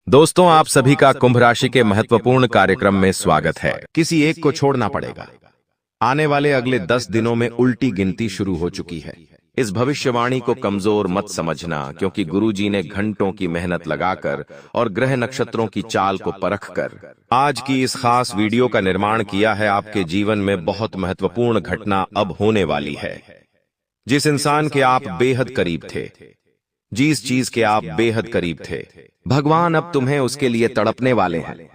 दोस्तों, आप सभी का कुंभ राशि के महत्वपूर्ण कार्यक्रम में स्वागत है। किसी एक को छोड़ना पड़ेगा। आने वाले अगले 10 दिनों में उल्टी गिनती शुरू हो चुकी है। इस भविष्यवाणी को कमजोर मत समझना, क्योंकि गुरुजी ने घंटों की मेहनत लगाकर और ग्रह नक्षत्रों की चाल को परखकर आज की इस खास वीडियो का निर्माण किया है। आपके जीवन में बहुत महत्वपूर्ण घटना अब होने वाली है। जिस इंसान के आप बेहद करीब थे, जिस चीज के आप बेहद करीब थे, भगवान अब तुम्हें उसके लिए तड़पने वाले हैं।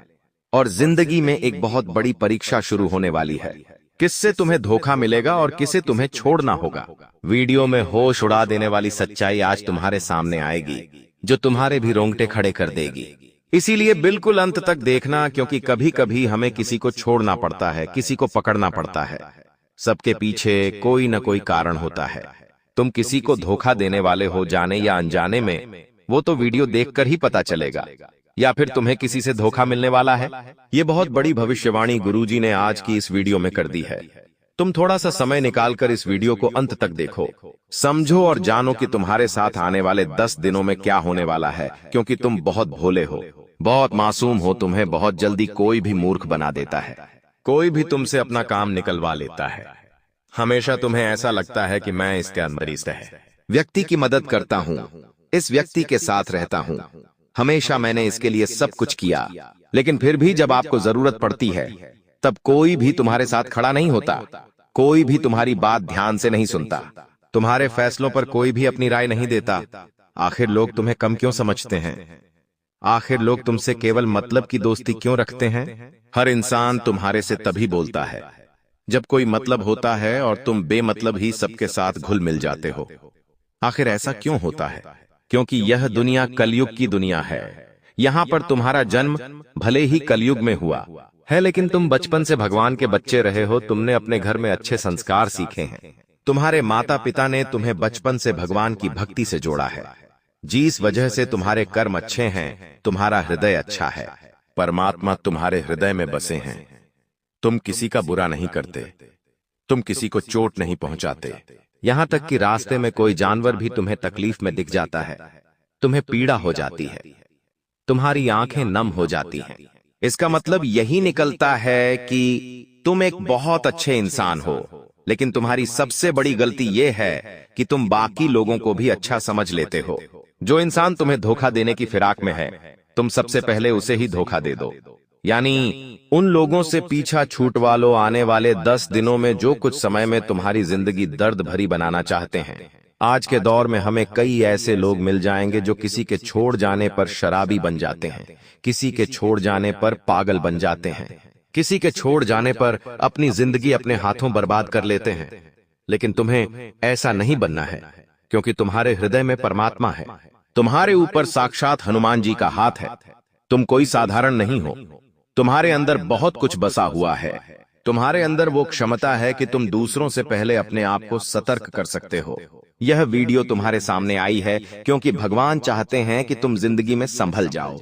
और जिंदगी में एक बहुत बड़ी परीक्षा शुरू होने वाली है। किससे तुम्हें धोखा मिलेगा और किसे तुम्हें छोड़ना होगा। वीडियो में होश उड़ा देने वाली सच्चाई आज तुम्हारे सामने आएगी, जो तुम्हारे भी रोंगटे खड़े कर देगी। इसीलिए बिल्कुल अंत तक देखना, क्योंकि कभी कभी हमें किसी को छोड़ना पड़ता है, किसी को पकड़ना पड़ता है। सबके पीछे कोई न कोई कारण होता है। तुम किसी को धोखा देने वाले हो, जाने या अनजाने में, वो तो वीडियो देखकर ही पता चलेगा। या फिर तुम्हें किसी से धोखा मिलने वाला है। ये बहुत बड़ी भविष्यवाणी गुरुजी ने आज की इस वीडियो में कर दी है। तुम थोड़ा सा समय निकालकर इस वीडियो को अंत तक देखो, समझो और जानो कि तुम्हारे साथ आने वाले 10 दिनों में क्या होने वाला है। क्योंकि तुम बहुत भोले हो, बहुत मासूम हो। तुम्हें बहुत जल्दी कोई भी मूर्ख बना देता है, कोई भी तुमसे अपना काम निकलवा लेता है। हमेशा तुम्हें ऐसा लगता है कि मैं इसके मरीज व्यक्ति की मदद करता हूँ, इस व्यक्ति के साथ रहता हूँ, हमेशा मैंने इसके लिए सब कुछ किया। लेकिन फिर भी जब आपको जरूरत पड़ती है, तब कोई भी तुम्हारे साथ खड़ा नहीं होता। कोई भी तुम्हारी बात ध्यान से नहीं सुनता। तुम्हारे फैसलों पर कोई भी अपनी राय नहीं देता। आखिर लोग तुम्हें कम क्यों समझते हैं? आखिर लोग तुमसे केवल मतलब की दोस्ती क्यों रखते हैं? हर इंसान तुम्हारे से तभी बोलता है जब कोई मतलब होता है, और तुम बेमतलब ही सबके साथ घुल मिल जाते हो। आखिर ऐसा क्यों होता है? क्योंकि यह दुनिया कलयुग की दुनिया है। यहाँ पर तुम्हारा जन्म भले ही कलयुग में हुआ है, लेकिन तुम बचपन से भगवान के बच्चे रहे हो। तुमने अपने घर में अच्छे संस्कार सीखे हैं। तुम्हारे माता पिता ने तुम्हें बचपन से भगवान की भक्ति से जोड़ा है, जिस वजह से तुम्हारे कर्म अच्छे हैं, तुम्हारा हृदय अच्छा है। परमात्मा तुम्हारे हृदय में बसे हैं। तुम किसी का बुरा नहीं करते, तुम किसी को चोट नहीं पहुंचाते। यहां तक कि रास्ते में कोई जानवर भी तुम्हें तकलीफ में दिख जाता है, तुम्हें पीड़ा हो जाती है, तुम्हारी आंखें नम हो जाती हैं। इसका मतलब यही निकलता है कि तुम एक बहुत अच्छे इंसान हो। लेकिन तुम्हारी सबसे बड़ी गलती यह है कि तुम बाकी लोगों को भी अच्छा समझ लेते हो। जो इंसान तुम्हें धोखा देने की फिराक में है, तुम सबसे पहले उसे ही धोखा दे दो। यानी उन लोगों से पीछा छूटवा लो। आने वाले 10 दिनों में जो कुछ समय में तुम्हारी जिंदगी दर्द भरी बनाना चाहते हैं। आज के दौर में हमें कई ऐसे लोग मिल जाएंगे जो किसी के छोड़ जाने पर शराबी बन जाते हैं, किसी के छोड़ जाने पर पागल बन जाते हैं, किसी के छोड़ जाने पर अपनी जिंदगी अपने हाथों बर्बाद कर लेते हैं। लेकिन तुम्हें ऐसा नहीं बनना है, क्योंकि तुम्हारे हृदय में परमात्मा है। तुम्हारे ऊपर साक्षात हनुमान जी का हाथ है। तुम कोई साधारण नहीं हो। तुम्हारे अंदर बहुत कुछ बसा हुआ है। तुम्हारे अंदर वो क्षमता है कि तुम दूसरों से पहले अपने आप को सतर्क कर सकते हो। यह वीडियो तुम्हारे सामने आई है क्योंकि भगवान चाहते हैं कि तुम जिंदगी में संभल जाओ,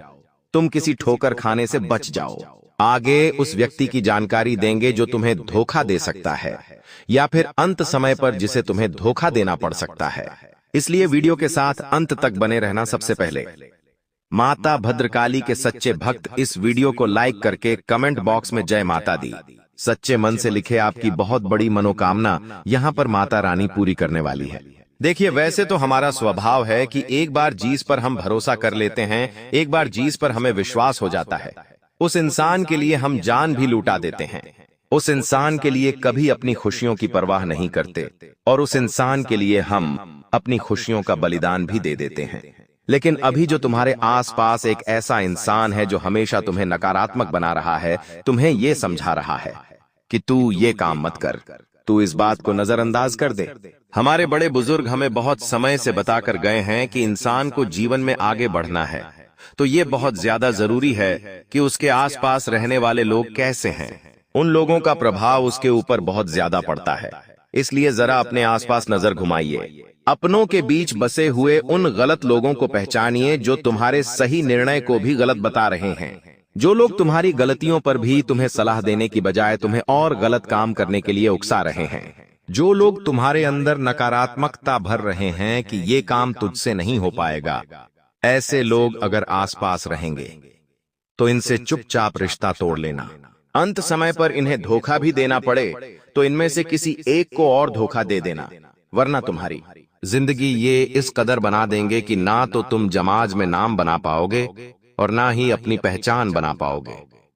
तुम किसी ठोकर खाने से बच जाओ। आगे उस व्यक्ति की जानकारी देंगे जो तुम्हें धोखा दे सकता है, या फिर अंत समय पर जिसे तुम्हें धोखा देना पड़ सकता है। इसलिए वीडियो के साथ अंत तक बने रहना। सबसे पहले माता भद्रकाली के सच्चे भक्त इस वीडियो को लाइक करके कमेंट बॉक्स में जय माता दी सच्चे मन से लिखे। आपकी बहुत बड़ी मनोकामना यहाँ पर माता रानी पूरी करने वाली है। देखिए, वैसे तो हमारा स्वभाव है कि एक बार जिस पर हम भरोसा कर लेते हैं, एक बार जिस पर हमें विश्वास हो जाता है, उस इंसान के लिए हम जान भी लुटा देते हैं। उस इंसान के लिए कभी अपनी खुशियों की परवाह नहीं करते, और उस इंसान के लिए हम अपनी खुशियों का बलिदान भी दे देते हैं। लेकिन अभी जो तुम्हारे आसपास एक ऐसा इंसान है जो हमेशा तुम्हें नकारात्मक बना रहा है, तुम्हें ये समझा रहा है कि तू ये काम मत कर, तू इस बात को नजरअंदाज कर दे। हमारे बड़े बुजुर्ग हमें बहुत समय से बताकर गए हैं कि इंसान को जीवन में आगे बढ़ना है, तो ये बहुत ज्यादा जरूरी है कि उसके आसपास रहने वाले लोग कैसे हैं। उन लोगों का प्रभाव उसके ऊपर बहुत ज्यादा पड़ता है। इसलिए जरा अपने आसपास नजर घुमाइए। अपनों के बीच बसे हुए उन गलत लोगों को पहचानिए जो तुम्हारे सही निर्णय को भी गलत बता रहे हैं। जो लोग तुम्हारी गलतियों पर भी तुम्हें सलाह देने की बजाय तुम्हें और गलत काम करने के लिए उकसा रहे हैं। जो लोग तुम्हारे अंदर नकारात्मकता भर रहे हैं कि ये काम तुझसे नहीं हो पाएगा, ऐसे लोग अगर आसपास रहेंगे तो इनसे चुपचाप रिश्ता तोड़ लेना। अंत समय पर इन्हें धोखा भी देना पड़े तो इनमें से किसी एक को और धोखा दे देना, वरना तुम्हारी जिंदगी ये इस कदर बना देंगे कि ना तो तुम समाज में नाम बना पाओगे और ना ही अपनी पहचान बना पाओगे।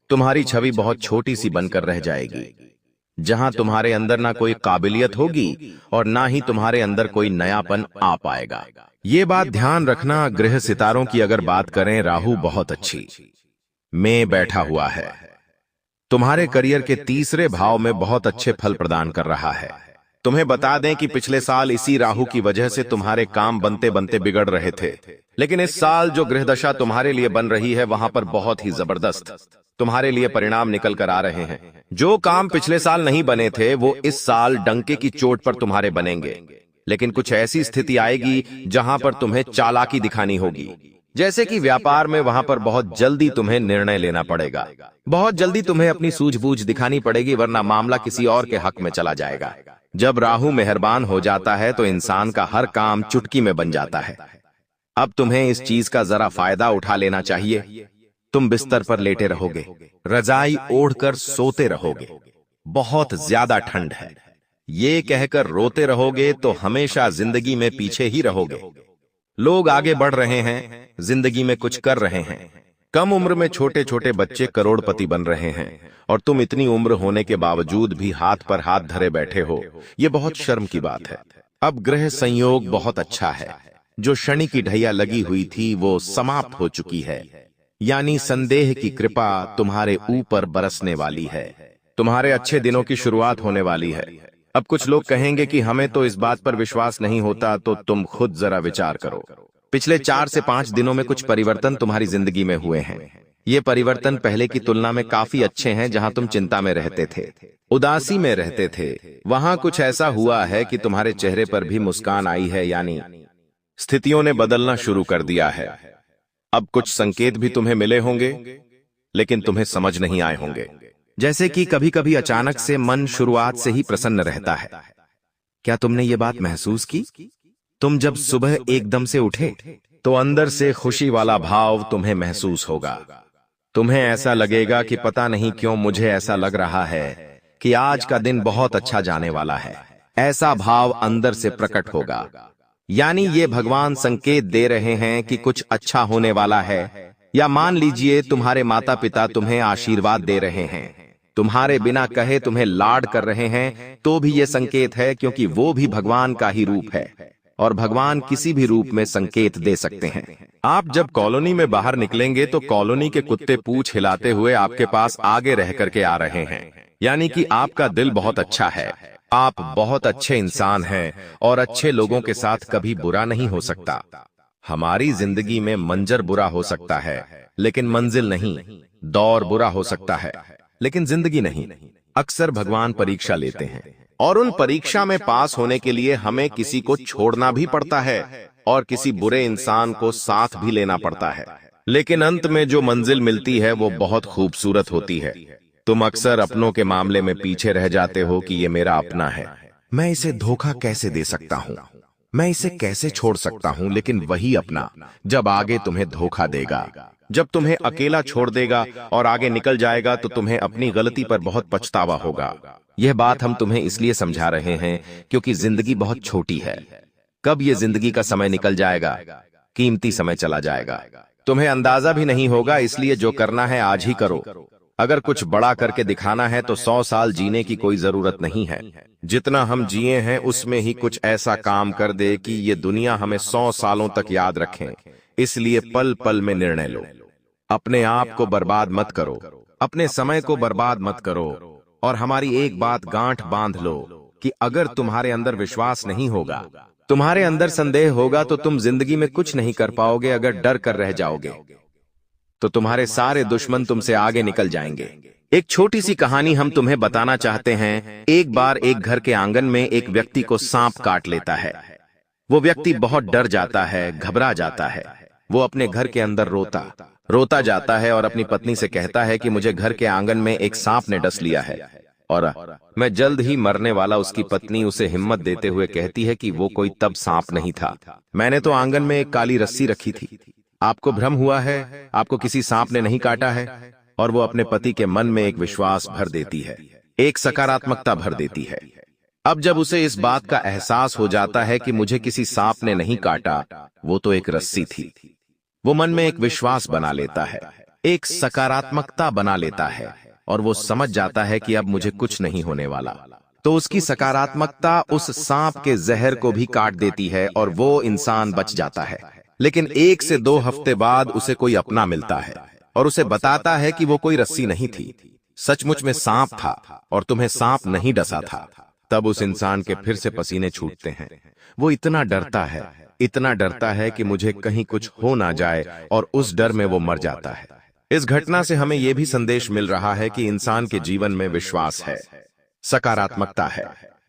तुम्हारी छवि बहुत छोटी सी बनकर रह जाएगी, जहां तुम्हारे अंदर ना कोई काबिलियत होगी और ना ही तुम्हारे अंदर कोई नयापन आ पाएगा। ये बात ध्यान रखना। ग्रह सितारों की अगर बात करें, राहु बहुत अच्छी में बैठा हुआ है, तुम्हारे करियर के तीसरे भाव में बहुत अच्छे फल प्रदान कर रहा है। तुम्हें बता दें कि पिछले साल इसी राहु की वजह से तुम्हारे काम बनते बनते बिगड़ रहे थे, लेकिन इस साल जो ग्रह दशा तुम्हारे लिए बन रही है वहां पर बहुत ही जबरदस्त तुम्हारे लिए परिणाम निकल कर आ रहे हैं। जो काम पिछले साल नहीं बने थे वो इस साल डंके की चोट पर तुम्हारे बनेंगे, लेकिन कुछ ऐसी स्थिति आएगी जहां पर तुम्हें चालाकी दिखानी होगी। जैसे कि व्यापार में, वहां पर बहुत जल्दी तुम्हें निर्णय लेना पड़ेगा, बहुत जल्दी तुम्हें अपनी सूझबूझ दिखानी पड़ेगी, वरना मामला किसी और के हक में चला जाएगा। जब राहु मेहरबान हो जाता है तो इंसान का हर काम चुटकी में बन जाता है। अब तुम्हें इस चीज का जरा फायदा उठा लेना चाहिए। तुम बिस्तर पर लेटे रहोगे, रजाई ओढ़कर सोते रहोगे, बहुत ज्यादा ठंड है, ये कहकर रोते रहोगे तो हमेशा जिंदगी में पीछे ही रहोगे। लोग आगे बढ़ रहे हैं, जिंदगी में कुछ कर रहे हैं। कम उम्र में छोटे छोटे बच्चे करोड़पति बन रहे हैं और तुम इतनी उम्र होने के बावजूद भी हाथ पर हाथ धरे बैठे हो, ये बहुत शर्म की बात है। अब ग्रह संयोग बहुत अच्छा है। जो शनि की ढैया लगी हुई थी वो समाप्त हो चुकी है, यानी संदेह की कृपा तुम्हारे ऊपर बरसने वाली है। तुम्हारे अच्छे दिनों की शुरुआत होने वाली है। अब कुछ लोग कहेंगे कि हमें तो इस बात पर विश्वास नहीं होता, तो तुम खुद जरा विचार करो। पिछले 4 से 5 दिनों में कुछ परिवर्तन तुम्हारी जिंदगी में हुए हैं। ये परिवर्तन पहले की तुलना में काफी अच्छे हैं। जहां तुम चिंता में रहते थे, उदासी में रहते थे, वहां कुछ ऐसा हुआ है कि तुम्हारे चेहरे पर भी मुस्कान आई है, यानी स्थितियों ने बदलना शुरू कर दिया है। अब कुछ संकेत भी तुम्हें मिले होंगे, लेकिन तुम्हें समझ नहीं आए होंगे। जैसे कि कभी कभी अचानक से मन शुरुआत से ही प्रसन्न रहता है। क्या तुमने ये बात महसूस की? तुम जब सुबह एकदम से उठे तो अंदर से खुशी वाला भाव तुम्हें महसूस होगा। तुम्हें ऐसा लगेगा कि पता नहीं क्यों मुझे ऐसा लग रहा है कि आज का दिन बहुत अच्छा जाने वाला है। ऐसा भाव अंदर से प्रकट होगा, यानी ये भगवान संकेत दे रहे हैं कि कुछ अच्छा होने वाला है। या मान लीजिए तुम्हारे माता पिता तुम्हें आशीर्वाद दे रहे हैं, तुम्हारे बिना कहे तुम्हें लाड कर रहे हैं, तो भी ये संकेत है, क्योंकि वो भी भगवान का ही रूप है और भगवान किसी भी रूप में संकेत दे सकते हैं। आप जब कॉलोनी में बाहर निकलेंगे तो कॉलोनी के कुत्ते पूंछ हिलाते हुए आपके पास आगे रह करके आ रहे हैं, यानी कि आपका दिल बहुत अच्छा है। आप बहुत अच्छे इंसान हैं और अच्छे लोगों के साथ कभी बुरा नहीं हो सकता। हमारी जिंदगी में मंजर बुरा हो सकता है, लेकिन मंजिल नहीं। दौर बुरा हो सकता है, लेकिन जिंदगी नहीं। अक्सर भगवान परीक्षा लेते हैं और उन परीक्षा में पास होने के लिए हमें किसी को छोड़ना भी पड़ता है और किसी बुरे इंसान को साथ भी लेना पड़ता है, लेकिन अंत में जो मंजिल मिलती है वो बहुत खूबसूरत होती है। तुम अक्सर अपनों के मामले में पीछे रह जाते हो कि ये मेरा अपना है, मैं इसे धोखा कैसे दे सकता हूँ, मैं इसे कैसे छोड़ सकता हूँ। लेकिन वही अपना जब आगे तुम्हें धोखा देगा, जब तुम्हें अकेला छोड़ देगा और आगे निकल जाएगा, तो तुम्हें अपनी गलती पर बहुत पछतावा होगा। यह बात हम तुम्हें इसलिए समझा रहे हैं क्योंकि जिंदगी बहुत छोटी है। कब ये जिंदगी का समय निकल जाएगा, कीमती समय चला जाएगा, तुम्हें अंदाजा भी नहीं होगा। इसलिए जो करना है आज ही करो। अगर कुछ बड़ा करके दिखाना है तो 100 साल जीने की कोई जरूरत नहीं है। जितना हम जिए हैं उसमें ही कुछ ऐसा काम कर दे कि ये दुनिया हमें 100 सालों तक याद रखें। इसलिए पल पल में निर्णय लो। अपने आप को बर्बाद मत करो, अपने समय को बर्बाद मत करो। और हमारी एक बात गांठ बांध लो कि अगर तुम्हारे अंदर विश्वास नहीं होगा, तुम्हारे अंदर संदेह होगा, तो तुम जिंदगी में कुछ नहीं कर पाओगे। अगर डर कर रह जाओगे तो तुम्हारे सारे दुश्मन तुमसे आगे निकल जाएंगे। एक छोटी सी कहानी हम तुम्हें बताना चाहते हैं। एक बार एक घर के आंगन में एक व्यक्ति को सांप काट लेता है। वो व्यक्ति बहुत डर जाता है, घबरा जाता है। वो अपने घर के अंदर रोता जाता है और अपनी पत्नी से कहता है कि मुझे घर के आंगन में एक सांप ने डस लिया है और मैं जल्द ही मरने वाला। उसकी पत्नी उसे हिम्मत देते हुए कहती है कि वो कोई तब सांप नहीं था, मैंने तो आंगन में एक काली रस्सी रखी थी। आपको भ्रम हुआ है, आपको किसी सांप ने नहीं काटा है, और वो अपने पति के मन में एक विश्वास भर देती है, एक सकारात्मकता भर देती है। अब जब उसे इस बात का एहसास हो जाता है कि मुझे किसी सांप ने नहीं काटा, वो तो एक रस्सी थी, वो मन में एक विश्वास बना लेता है, एक सकारात्मकता बना लेता है, और वो समझ जाता है कि अब मुझे कुछ नहीं होने वाला। तो उसकी सकारात्मकता उस सांप के जहर को भी काट देती है और वो इंसान बच जाता है। लेकिन 1 से 2 हफ्ते बाद उसे कोई अपना मिलता है और उसे बताता है कि वो कोई रस्सी नहीं थी, सचमुच में सांप था और तुम्हें सांप नहीं डसा था। तब उस इंसान के फिर से पसीने छूटते हैं। वो इतना डरता है कि मुझे कहीं कुछ हो ना जाए, और उस डर में वो मर जाता है। इस घटना से हमें यह भी संदेश मिल रहा है कि इंसान के जीवन में विश्वास है, सकारात्मकता है,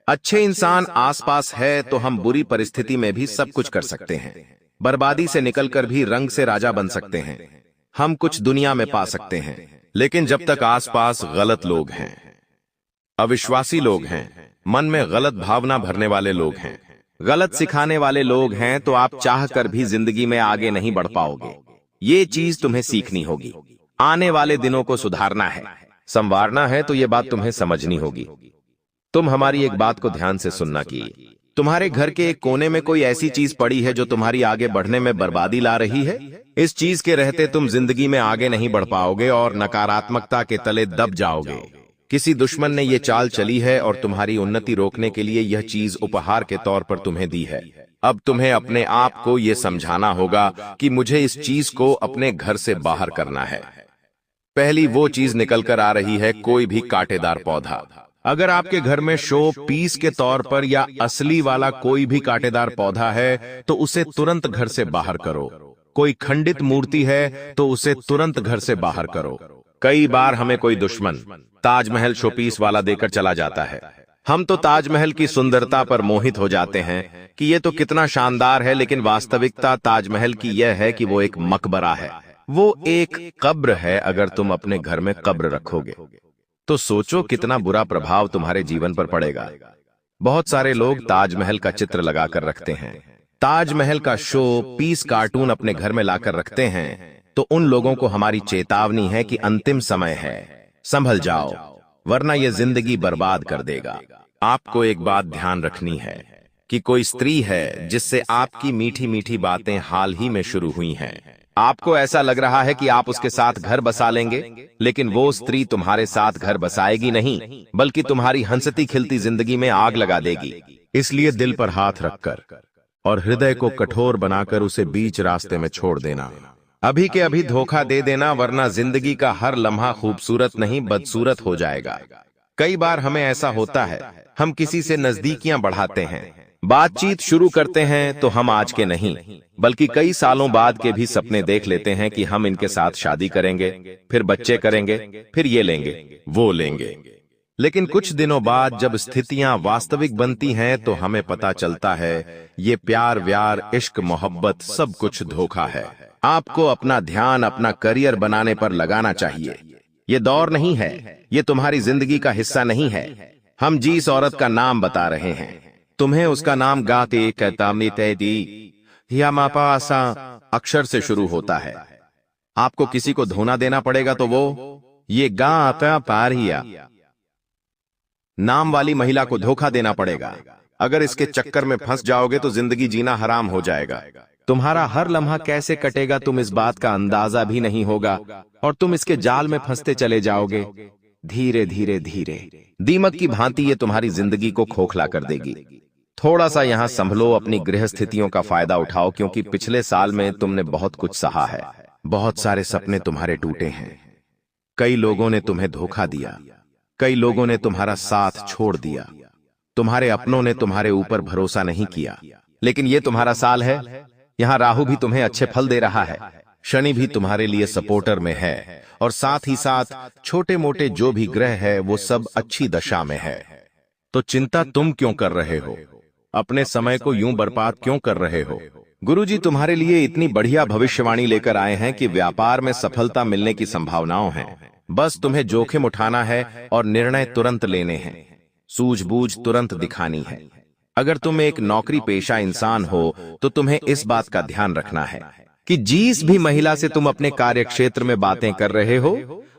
अच्छे इंसान आसपास है तो हम बुरी परिस्थिति में भी सब कुछ कर सकते हैं। बर्बादी से निकलकर भी रंग से राजा बन सकते हैं, हम कुछ दुनिया में पा सकते हैं। लेकिन जब तक आसपास गलत लोग हैं, अविश्वासी लोग हैं, मन में गलत भावना भरने वाले लोग हैं, गलत सिखाने वाले लोग हैं, तो आप चाहकर भी जिंदगी में आगे नहीं बढ़ पाओगे। ये चीज तुम्हें सीखनी होगी। आने वाले दिनों को सुधारना है, संवारना है, तो ये बात तुम्हें समझनी होगी। तुम हमारी एक बात को ध्यान से सुनना कि तुम्हारे घर के एक कोने में कोई ऐसी चीज पड़ी है जो तुम्हारी आगे बढ़ने में बर्बादी ला रही है। इस चीज के रहते तुम जिंदगी में आगे नहीं बढ़ पाओगे और नकारात्मकता के तले दब जाओगे। किसी दुश्मन ने यह चाल चली है और तुम्हारी उन्नति रोकने के लिए यह चीज उपहार के तौर पर तुम्हें दी है। अब तुम्हें अपने आप को यह समझाना होगा कि मुझे इस चीज को अपने घर से बाहर करना है। पहली वो चीज निकल कर आ रही है, कोई भी कांटेदार पौधा। अगर आपके घर में शो पीस के तौर पर या असली वाला कोई भी कांटेदार पौधा है तो उसे तुरंत घर से बाहर करो। कोई खंडित मूर्ति है तो उसे तुरंत घर से बाहर करो। कई बार हमें कोई दुश्मन ताजमहल शोपीस वाला देकर चला जाता है। हम तो ताजमहल की सुंदरता पर मोहित हो जाते हैं कि ये तो कितना शानदार है, लेकिन वास्तविकता ताजमहल की यह है कि वो एक मकबरा है, वो एक कब्र है। अगर तुम अपने घर में कब्र रखोगे तो सोचो कितना बुरा प्रभाव तुम्हारे जीवन पर पड़ेगा। बहुत सारे लोग ताजमहल का चित्र लगाकर रखते हैं, ताजमहल का शो पीस कार्टून अपने घर में लाकर रखते हैं। तो उन लोगों को हमारी चेतावनी है कि अंतिम समय है, संभल जाओ, वरना यह जिंदगी बर्बाद कर देगा। आपको एक बात ध्यान रखनी है कि कोई स्त्री है जिससे आपकी मीठी मीठी बातें हाल ही में शुरू हुई हैं। आपको ऐसा लग रहा है कि आप उसके साथ घर बसा लेंगे, लेकिन वो स्त्री तुम्हारे साथ घर बसाएगी नहीं, बल्कि तुम्हारी हंसती खिलती जिंदगी में आग लगा देगी। इसलिए दिल पर हाथ रखकर और हृदय को कठोर बनाकर उसे बीच रास्ते में छोड़ देना। अभी के अभी धोखा दे देना, वरना जिंदगी का हर लम्हा खूबसूरत नहीं बदसूरत हो जाएगा। कई बार हमें ऐसा होता है, हम किसी से नजदीकियां बढ़ाते हैं, बातचीत शुरू करते हैं, तो हम आज के नहीं बल्कि कई सालों बाद के भी सपने देख लेते हैं कि हम इनके साथ शादी करेंगे, फिर बच्चे करेंगे, फिर ये लेंगे, वो लेंगे। लेकिन कुछ दिनों बाद जब स्थितियां वास्तविक बनती हैं तो हमें पता चलता है ये प्यार व्यार इश्क मोहब्बत सब कुछ धोखा है। आपको अपना ध्यान अपना करियर बनाने पर लगाना चाहिए। ये दौर नहीं है, ये तुम्हारी जिंदगी का हिस्सा नहीं है। हम जिस औरत का नाम बता रहे हैं, तुम्हें उसका नाम गाते कहतामनी तैदी या मापासा अक्षर से शुरू होता है। आपको किसी को धोना देना पड़ेगा तो वो ये गा आता पारिया नाम वाली महिला को धोखा देना पड़ेगा। अगर इसके चक्कर में फंस जाओगे तो जिंदगी जीना हराम हो जाएगा। तुम्हारा हर लम्हा कैसे कटेगा तुम इस बात का अंदाजा भी नहीं होगा, और तुम इसके जाल में फंसते चले जाओगे। धीरे धीरे धीरे दीमक की भांति ये तुम्हारी जिंदगी को खोखला कर देगी। थोड़ा सा यहाँ संभलो, अपनी गृह स्थितियों का फायदा उठाओ, क्योंकि पिछले साल में तुमने बहुत कुछ सहा है। बहुत सारे सपने तुम्हारे टूटे हैं, कई लोगों ने तुम्हें धोखा दिया, कई लोगों ने तुम्हारा साथ छोड़ दिया, तुम्हारे अपनों ने तुम्हारे ऊपर भरोसा नहीं किया। लेकिन ये तुम्हारा साल है, यहाँ राहु भी तुम्हें अच्छे फल दे रहा है, शनि भी तुम्हारे लिए सपोर्टर में है, और साथ ही साथ छोटे मोटे जो भी ग्रह है वो सब अच्छी दशा में है। तो चिंता तुम क्यों कर रहे हो? अपने समय को यूं बर्बाद क्यों कर रहे हो? गुरुजी तुम्हारे लिए इतनी बढ़िया भविष्यवाणी लेकर आए हैं कि व्यापार में सफलता मिलने की संभावनाओं हैं। बस तुम्हें जोखिम उठाना है और निर्णय तुरंत लेने हैं, सूझबूझ तुरंत दिखानी है। अगर तुम एक नौकरी पेशा इंसान हो तो तुम्हें इस बात का ध्यान रखना है कि जिस भी महिला से तुम अपने कार्य क्षेत्र में बातें कर रहे हो,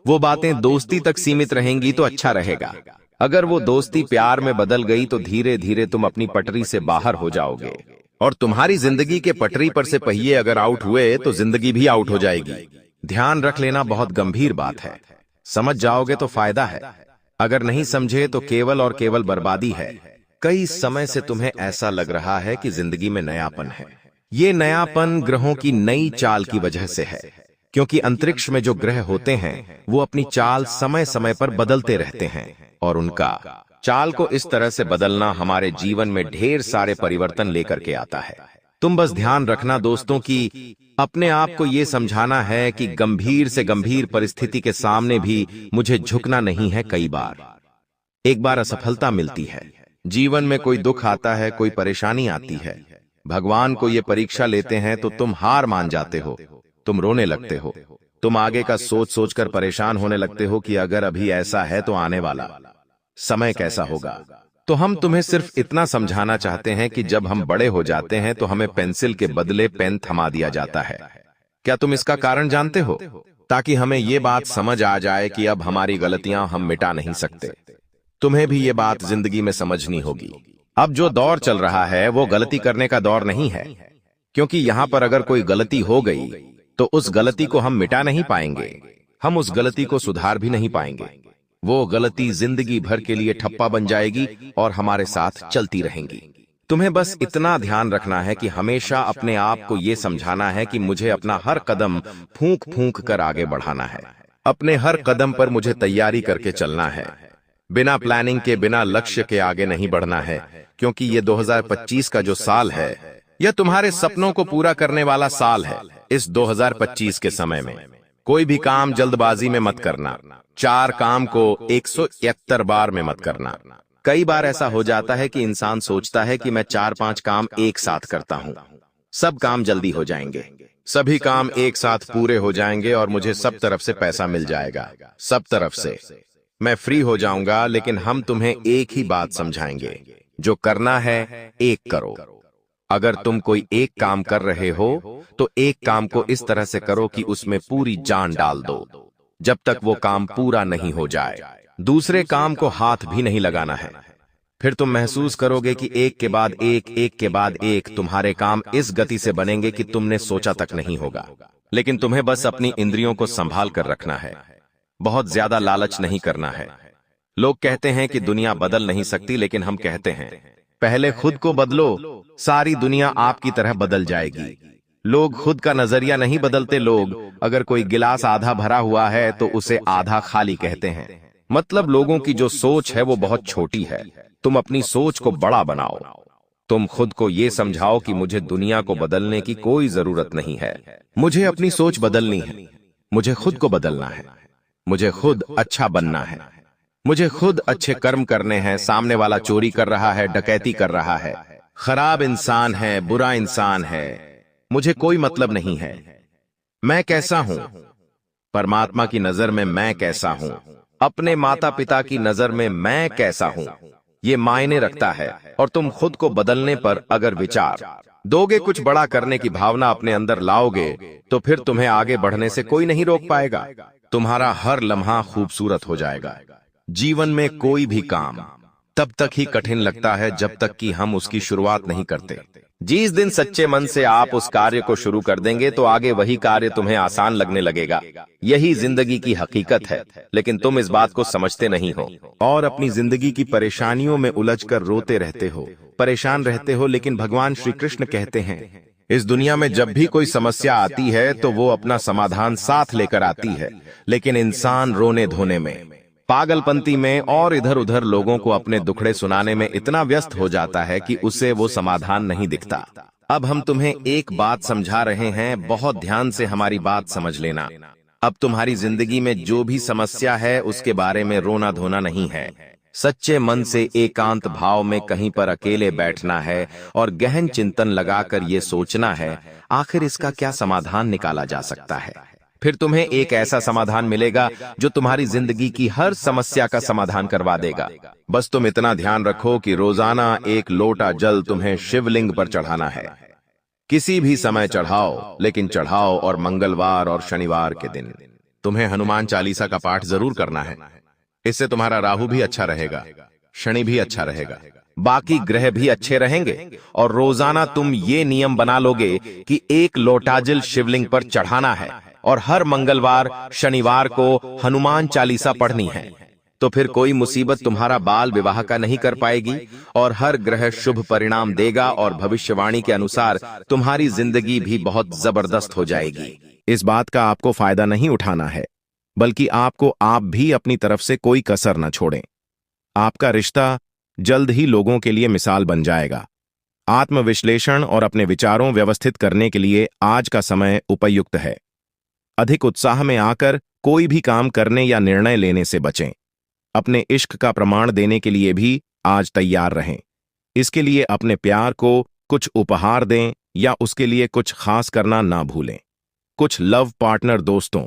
वो बातें दोस्ती तक सीमित रहेंगी तो अच्छा रहेगा। अगर वो दोस्ती प्यार में बदल गई तो धीरे धीरे तुम अपनी पटरी से बाहर हो जाओगे, और तुम्हारी जिंदगी के पटरी पर से पहिए अगर आउट हुए तो जिंदगी भी आउट हो जाएगी। ध्यान रख लेना, बहुत गंभीर बात है। समझ जाओगे तो फायदा है, अगर नहीं समझे तो केवल और केवल बर्बादी है। कई समय से तुम्हें ऐसा लग रहा है कि जिंदगी में नयापन है। ये नयापन ग्रहों की नई चाल की वजह से है, क्योंकि अंतरिक्ष में जो ग्रह होते हैं वो अपनी चाल समय समय पर बदलते रहते हैं, और उनका चाल को इस तरह से बदलना हमारे जीवन में ढेर सारे परिवर्तन लेकर के आता है। तुम बस ध्यान रखना दोस्तों कि अपने आप को ये समझाना है कि गंभीर से गंभीर परिस्थिति के सामने भी मुझे झुकना नहीं है। कई बार एक बार असफलता मिलती है, जीवन में कोई दुख आता है, कोई परेशानी आती है, भगवान को ये परीक्षा लेते हैं तो तुम हार मान जाते हो, तुम रोने लगते हो, तुम आगे का सोच सोचकर परेशान होने लगते हो कि अगर अभी ऐसा है तो आने वाला समय कैसा होगा। तो हम तुम्हें सिर्फ इतना समझाना चाहते हैं कि जब हम बड़े हो जाते हैं तो हमें पेंसिल के बदले पेन थमा दिया जाता है। क्या तुम इसका कारण जानते हो? ताकि हमें ये बात समझ आ जाए कि अब हमारी गलतियां हम मिटा नहीं सकते। तुम्हें भी ये बात जिंदगी में समझनी होगी। अब जो दौर चल रहा है वो गलती करने का दौर नहीं है, क्योंकि यहां पर अगर कोई गलती हो गई तो उस गलती को हम मिटा नहीं पाएंगे, हम उस गलती को सुधार भी नहीं पाएंगे। वो गलती जिंदगी भर के लिए ठप्पा बन जाएगी और हमारे साथ चलती रहेंगी। तुम्हें बस इतना ध्यान रखना है कि हमेशा अपने आप को ये समझाना है कि मुझे अपना हर कदम फूंक फूंक कर आगे बढ़ाना है। अपने हर कदम पर मुझे तैयारी करके चलना है, बिना प्लानिंग के, बिना लक्ष्य के आगे नहीं बढ़ना है, क्योंकि ये 2025 का जो साल है यह तुम्हारे सपनों को पूरा करने वाला साल है। इस 2025 के समय में कोई भी काम जल्दबाजी में मत करना, 4 काम को 171 बार में मत करना। कई बार ऐसा हो जाता है कि इंसान सोचता है कि मैं 4-5 काम एक साथ करता हूं, सब काम जल्दी हो जाएंगे, सभी काम एक साथ पूरे हो जाएंगे और मुझे सब तरफ से पैसा मिल जाएगा, सब तरफ से मैं फ्री हो जाऊंगा। लेकिन हम तुम्हें एक ही बात समझाएंगे, जो करना है एक करो। अगर तुम कोई एक काम कर रहे हो तो एक काम को इस तरह से करो कि उसमें पूरी जान डाल दो, जब तक वो काम पूरा नहीं हो जाए दूसरे काम को हाथ भी नहीं लगाना है। फिर तुम महसूस करोगे कि एक के बाद एक, एक के बाद एक तुम्हारे काम इस गति से बनेंगे कि तुमने सोचा तक नहीं होगा। लेकिन तुम्हें बस अपनी इंद्रियों को संभाल कर रखना है, बहुत ज्यादा लालच नहीं करना है। लोग कहते हैं कि दुनिया बदल नहीं सकती, लेकिन हम कहते हैं पहले खुद को बदलो, सारी दुनिया आपकी तरह बदल जाएगी। लोग खुद का नजरिया नहीं बदलते। लोग अगर कोई गिलास आधा भरा हुआ है तो उसे आधा खाली कहते हैं। मतलब लोगों की जो सोच है वो बहुत छोटी है। तुम अपनी सोच को बड़ा बनाओ। तुम खुद को ये समझाओ कि मुझे दुनिया को बदलने की कोई जरूरत नहीं है, मुझे अपनी सोच बदलनी है, मुझे खुद को बदलना है, मुझे खुद अच्छा बनना है, मुझे खुद अच्छे कर्म करने हैं। सामने वाला चोरी कर रहा है, डकैती कर रहा है, खराब इंसान है, बुरा इंसान है, मुझे कोई मतलब नहीं है। मैं कैसा हूं, परमात्मा की नजर में मैं कैसा हूं, अपने माता पिता की नजर में मैं कैसा हूं, ये मायने रखता है। और तुम खुद को बदलने पर अगर विचार दोगे, कुछ बड़ा करने की भावना अपने अंदर लाओगे, तो फिर तुम्हें आगे बढ़ने से कोई नहीं रोक पाएगा। तुम्हारा हर लम्हा खूबसूरत हो जाएगा। जीवन में कोई भी काम तब तक ही कठिन लगता है जब तक कि हम उसकी शुरुआत नहीं करते। जिस दिन सच्चे मन से आप उस कार्य को शुरू कर देंगे तो आगे वही कार्य तुम्हें आसान लगने लगेगा। यही जिंदगी की हकीकत है, लेकिन तुम इस बात को समझते नहीं हो और अपनी जिंदगी की परेशानियों में उलझकर रोते रहते हो, परेशान रहते हो। लेकिन भगवान श्री कृष्ण कहते हैं, इस दुनिया में जब भी कोई समस्या आती है तो वो अपना समाधान साथ लेकर आती है, लेकिन इंसान रोने धोने में, पागलपंती में और इधर उधर लोगों को अपने दुखड़े सुनाने में इतना व्यस्त हो जाता है कि उसे वो समाधान नहीं दिखता। अब हम तुम्हें एक बात समझा रहे हैं, बहुत ध्यान से हमारी बात समझ लेना। अब तुम्हारी जिंदगी में जो भी समस्या है उसके बारे में रोना धोना नहीं है। सच्चे मन से एकांत भाव में कहीं पर अकेले बैठना है और गहन चिंतन लगाकर ये सोचना है आखिर इसका क्या समाधान निकाला जा सकता है। फिर तुम्हें एक ऐसा समाधान मिलेगा जो तुम्हारी जिंदगी की हर समस्या का समाधान करवा देगा। बस तुम इतना ध्यान रखो कि रोजाना एक लोटा जल तुम्हें शिवलिंग पर चढ़ाना है। किसी भी समय चढ़ाओ, लेकिन चढ़ाओ और मंगलवार और शनिवार के दिन। तुम्हें हनुमान चालीसा का पाठ जरूर करना है। इससे तुम्हारा राहु भी अच्छा रहेगा, शनि भी अच्छा रहेगा, बाकी ग्रह भी अच्छे रहेंगे। और रोजाना तुम ये नियम बना लोगे कि 1 लोटा जल शिवलिंग पर चढ़ाना है और हर मंगलवार शनिवार को हनुमान चालीसा पढ़नी है। तो फिर कोई मुसीबत तुम्हारा बाल विवाह का नहीं कर पाएगी और हर ग्रह शुभ परिणाम देगा और भविष्यवाणी के अनुसार तुम्हारी जिंदगी भी बहुत जबरदस्त हो जाएगी। इस बात का आपको फायदा नहीं उठाना है, बल्कि आपको आप भी अपनी तरफ से कोई कसर न छोड़ें। आपका रिश्ता जल्द ही लोगों के लिए मिसाल बन जाएगा। आत्मविश्लेषण और अपने विचारों व्यवस्थित करने के लिए आज का समय उपयुक्त है। अधिक उत्साह में आकर कोई भी काम करने या निर्णय लेने से बचें। अपने इश्क का प्रमाण देने के लिए भी आज तैयार रहें। इसके लिए अपने प्यार को कुछ उपहार दें या उसके लिए कुछ खास करना ना भूलें। कुछ लव पार्टनर दोस्तों,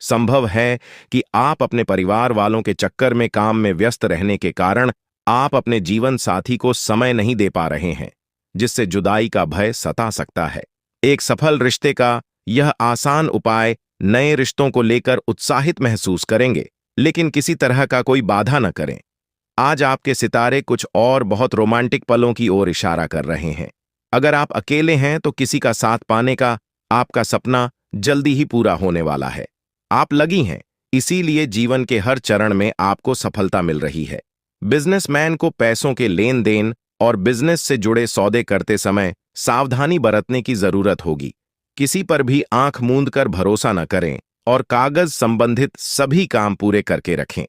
संभव है कि आप अपने परिवार वालों के चक्कर में काम में व्यस्त रहने के कारण आप अपने जीवन साथी को समय नहीं दे पा रहे हैं, जिससे जुदाई का भय सता सकता है। एक सफल रिश्ते का यह आसान उपाय नए रिश्तों को लेकर उत्साहित महसूस करेंगे, लेकिन किसी तरह का कोई बाधा न करें। आज आपके सितारे कुछ और बहुत रोमांटिक पलों की ओर इशारा कर रहे हैं। अगर आप अकेले हैं तो किसी का साथ पाने का आपका सपना जल्दी ही पूरा होने वाला है। आप लगी हैं, इसीलिए जीवन के हर चरण में आपको सफलता मिल रही है। बिजनेसमैन को पैसों के लेन देन और बिजनेस से जुड़े सौदे करते समय सावधानी बरतने की जरूरत होगी। किसी पर भी आंख मूंद कर भरोसा न करें और कागज संबंधित सभी काम पूरे करके रखें।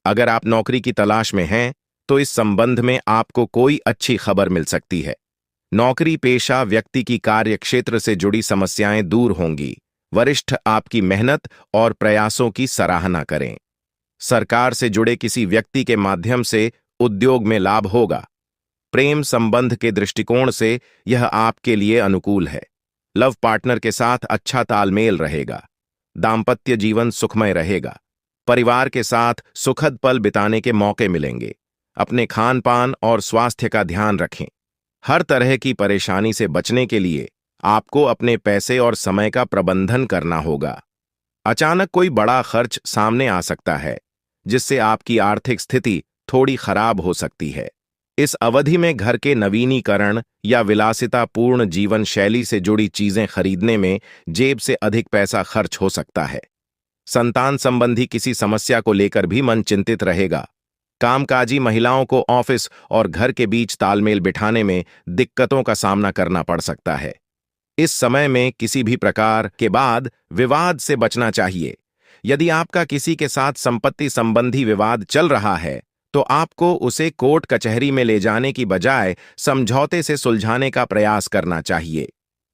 अगर आप नौकरी की तलाश में हैं तो इस संबंध में आपको कोई अच्छी खबर मिल सकती है। नौकरी पेशा व्यक्ति की कार्य क्षेत्र से जुड़ी समस्याएं दूर होंगी। वरिष्ठ आपकी मेहनत और प्रयासों की सराहना करें। सरकार से जुड़े किसी व्यक्ति के माध्यम से उद्योग में लाभ होगा। प्रेम संबंध के दृष्टिकोण से यह आपके लिए अनुकूल है। लव पार्टनर के साथ अच्छा तालमेल रहेगा। दाम्पत्य जीवन सुखमय रहेगा। परिवार के साथ सुखद पल बिताने के मौके मिलेंगे। अपने खान पान और स्वास्थ्य का ध्यान रखें। हर तरह की परेशानी से बचने के लिए आपको अपने पैसे और समय का प्रबंधन करना होगा। अचानक कोई बड़ा खर्च सामने आ सकता है, जिससे आपकी आर्थिक स्थिति थोड़ी खराब हो सकती है। इस अवधि में घर के नवीनीकरण या विलासितापूर्ण जीवन शैली से जुड़ी चीजें खरीदने में जेब से अधिक पैसा खर्च हो सकता है। संतान संबंधी किसी समस्या को लेकर भी मन चिंतित रहेगा। कामकाजी महिलाओं को ऑफिस और घर के बीच तालमेल बिठाने में दिक्कतों का सामना करना पड़ सकता है। इस समय में किसी भी प्रकार के बाद विवाद से बचना चाहिए। यदि आपका किसी के साथ संपत्ति संबंधी विवाद चल रहा है तो आपको उसे कोर्ट कचहरी में ले जाने की बजाय समझौते से सुलझाने का प्रयास करना चाहिए।